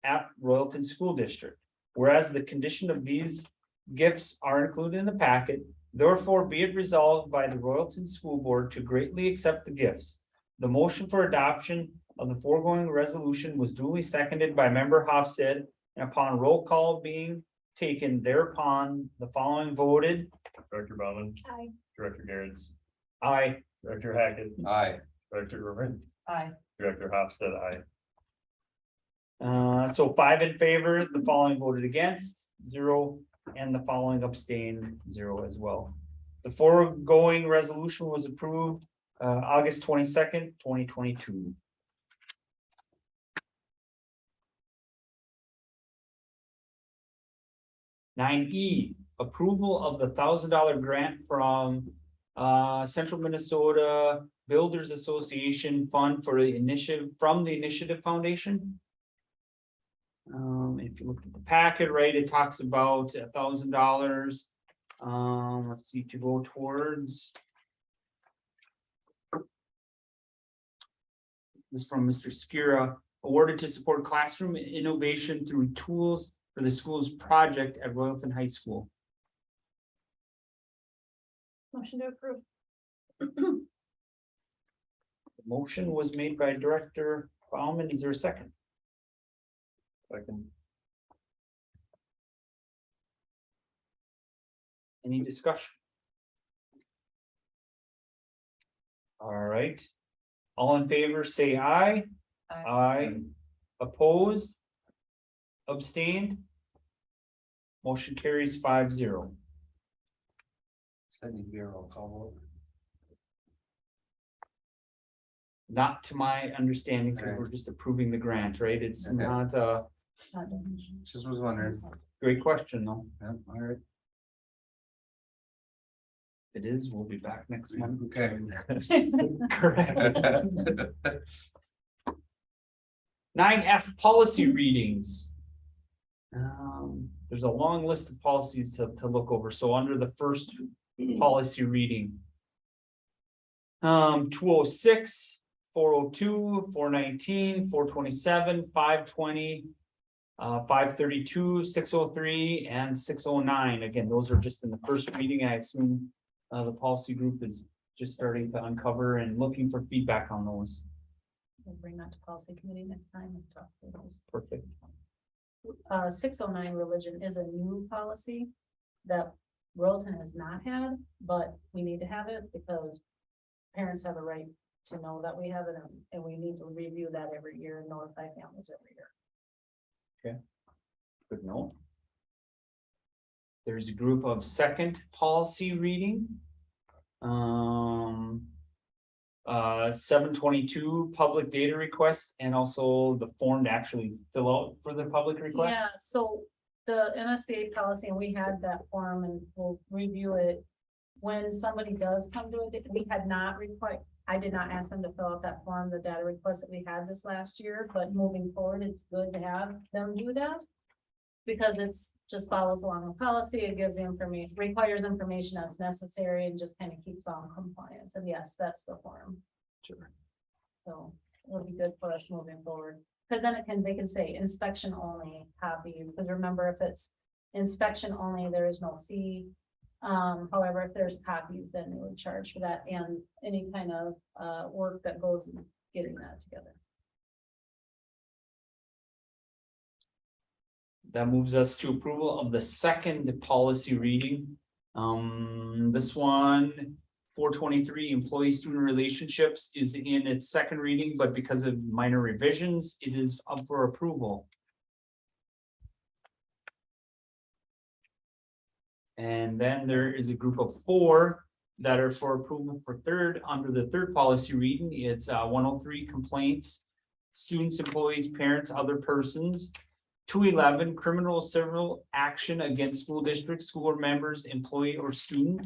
at Royalton School District. Whereas the condition of these gifts are included in the packet, therefore be it resolved by the Royalton School Board to greatly accept the gifts. The motion for adoption of the foregoing resolution was duly seconded by member Hofstad, and upon roll call being taken thereupon, the following voted. Director Bauman, Aye. Director Garretts, Aye. Director Hackett, Aye. Director Roman, Aye. Director Hofstad, aye. So 5 in favor, the following voted against, 0, and the following abstained, 0 as well. The foregoing resolution was approved August 22nd, 2022. Nine E, approval of the $1,000 grant from Central Minnesota Builders Association Fund for the initiative, from the Initiative Foundation. If you look at the packet, right, it talks about $1,000. Let's see, to go towards. This is from Mr. Skira, awarded to support classroom innovation through tools for the school's project at Royalton High School. Motion to approve. The motion was made by Director Bauman. Is there a second? Second. Any discussion? All right. All in favor, say aye. Aye. Aye. Opposed? Abstained? Motion carries 5-0. Sending me a roll call vote. Not to my understanding, because Okay. we're just approving the grant, right? It's Okay. not a Just was wondering. great question, though. Yeah, all right. It is, we'll be back next month. Okay. Correct. 9F policy readings. There's a long list of policies to look over, so under the first policy reading. 206, 402, 419, 427, 520. 532, 603, and 609. Again, those are just in the first reading. I assume the policy group is just starting to uncover and looking for feedback on those. We'll bring that to policy committee next time and talk to those. Perfect. 609 religion is a new policy that Royalton has not had, but we need to have it because parents have a right to know that we have it, and we need to review that every year and notify families every year. Good note. There's a group of second policy reading. 722 public data requests, and also the form to actually fill out for the public request. Yeah, so the MSBA policy, and we had that form and we'll review it. When somebody does come to it, we had not required, I did not ask them to fill out that form, the data request that we had this last year, but moving forward, it's good to have them do that. Because it's just follows along the policy, it gives the information, requires information that's necessary and just kind of keeps on compliance, and yes, that's the form. Sure. So it'll be good for us moving forward, because then they can say inspection only copies, because remember, if it's inspection only, there is no fee. However, if there's copies, then they would charge for that and any kind of work that goes in getting that together. That moves us to approval of the second policy reading. This one, 423 employee-student relationships is in its second reading, but because of minor revisions, it is up for approval. And then there is a group of 4 that are for approval for third, under the third policy reading. It's 103 complaints, students, employees, parents, other persons. 211 criminal civil action against school district, school board members, employee or student.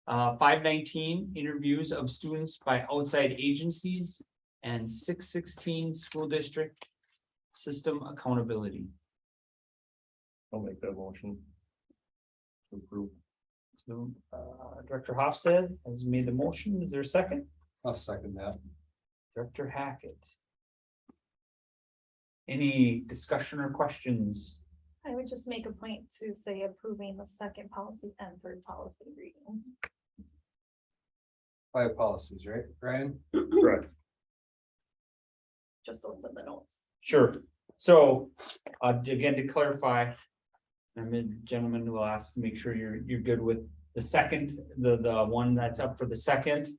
519 interviews of students by outside agencies, and 616 school district system accountability. I'll make that motion. To approve. So, Director Hofstad has made the motion. Is there a second? I'll second that. Director Hackett. Any discussion or questions? I would just make a point to say approving the second policy and third policy readings. 5 policies, right, Brian? Correct. Just those in the notes. Sure. So, again, to clarify. And the gentleman will ask to make sure you're good with the second, the one that's up for the second.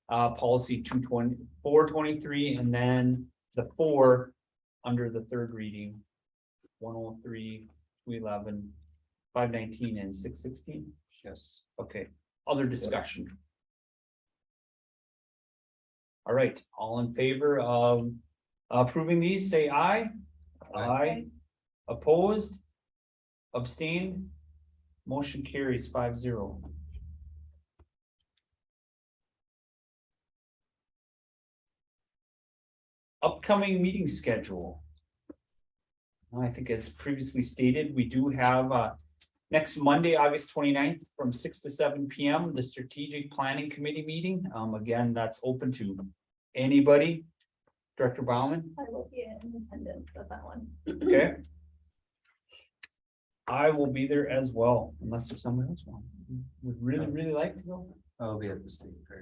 Policy 423, and then the 4 under the third reading. 103, 211, 519, and 616. Yes. Okay, other discussion. All right, all in favor of approving these, say aye. Aye. Opposed? Abstained? Motion carries 5-0. Upcoming meeting schedule. I think as previously stated, we do have next Monday, August 29th, from 6 to 7 PM, the Strategic Planning Committee meeting. Again, that's open to anybody. Director Bauman, I will be in attendance at that one. okay? I will be there as well, unless there's someone else want. Would really like to go. I'll be at the state fair.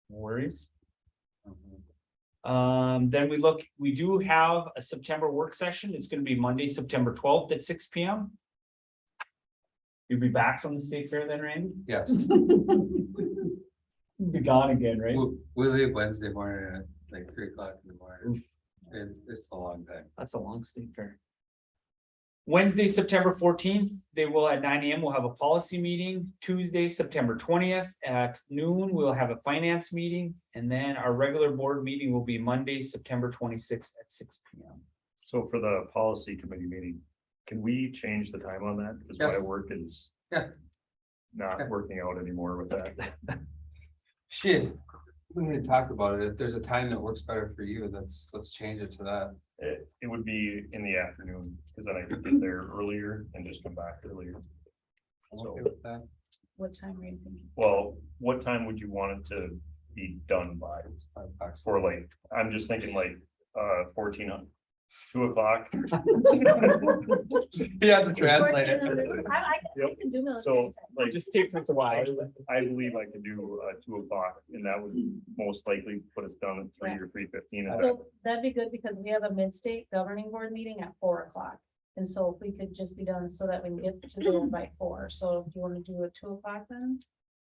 No worries. Mhm. Then we do have a September work session. It's gonna be Monday, September 12th at 6 PM. You'll be back from the state fair then, Randy? Yes, Be gone again, right? we leave Wednesday morning at like 3 o'clock in the morning. It's a long day. That's a long state fair. Wednesday, September 14th, they will at 9 AM, we'll have a policy meeting. Tuesday, September 20th at noon, we'll have a finance meeting. And then our regular board meeting will be Monday, September 26th at 6 PM. So for the policy committee meeting, can we change the time on that? Because my Yes. work is. Yeah. Not Yeah. working out anymore with that. Shit, we need to talk about it. If there's a time that works better for you, let's change it to that. It would be in the afternoon, because then I could get there earlier and just come back earlier. I'm okay with that. What time are you thinking? Well, what time would you want it to be done by? For like, I'm just thinking like, 14 on 2 o'clock. He has a translator. Yep. can do military So time. like, Just takes us a while. I believe I could do 2 o'clock, and that would most likely put us down at 3 or 3:15. So that'd be good because we have a mid-state governing board meeting at 4 o'clock. And so if we could just be done so that we can get to there by 4. So if you want to do a 2 o'clock then?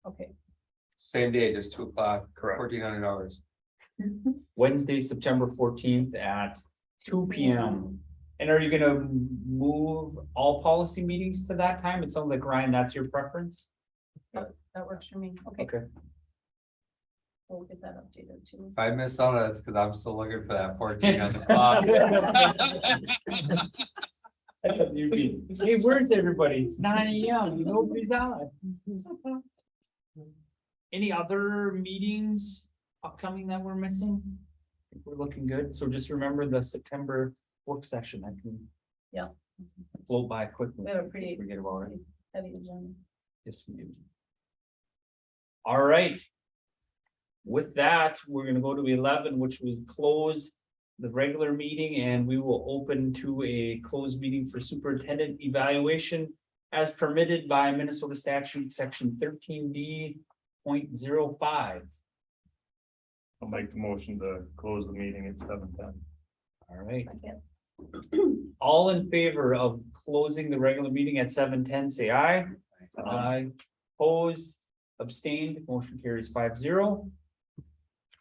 Okay. Same day, just 2 o'clock, Correct. $1,400. Wednesday, September 14th at 2 PM. And are you gonna move all policy meetings to that time? It sounds like Ryan, that's your preference? That works for me. Okay. Okay. We'll get that updated too. If I miss out on it, it's because I'm still looking for that 14 on the clock. I thought you'd be, hey, where's everybody? It's 9 AM, nobody's on. Any other meetings upcoming that we're missing? I think we're looking good, so just remember the September work session, I can. Yeah. Float by quickly. We have a pretty Forget about it. heavy agenda. Yes, we do. All right. With that, we're gonna go to 11, which was close the regular meeting, and we will open to a closed meeting for superintendent evaluation as permitted by Minnesota statute section 13D.05. I'll make the motion to close the meeting at 7:10. All right, Second. All in favor of closing the regular meeting at 7:10, say aye. Aye. Opposed, abstained, motion carries 5-0.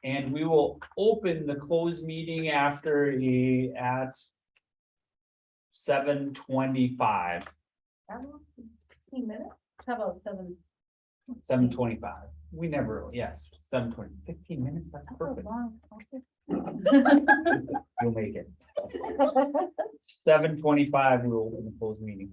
And we will open the closed meeting at 7:25. 15 minutes? How about 7? 7:25. We never, yes, 7:20, 15 minutes, that's perfect. You'll make it. 7:25, we will open the closed meeting.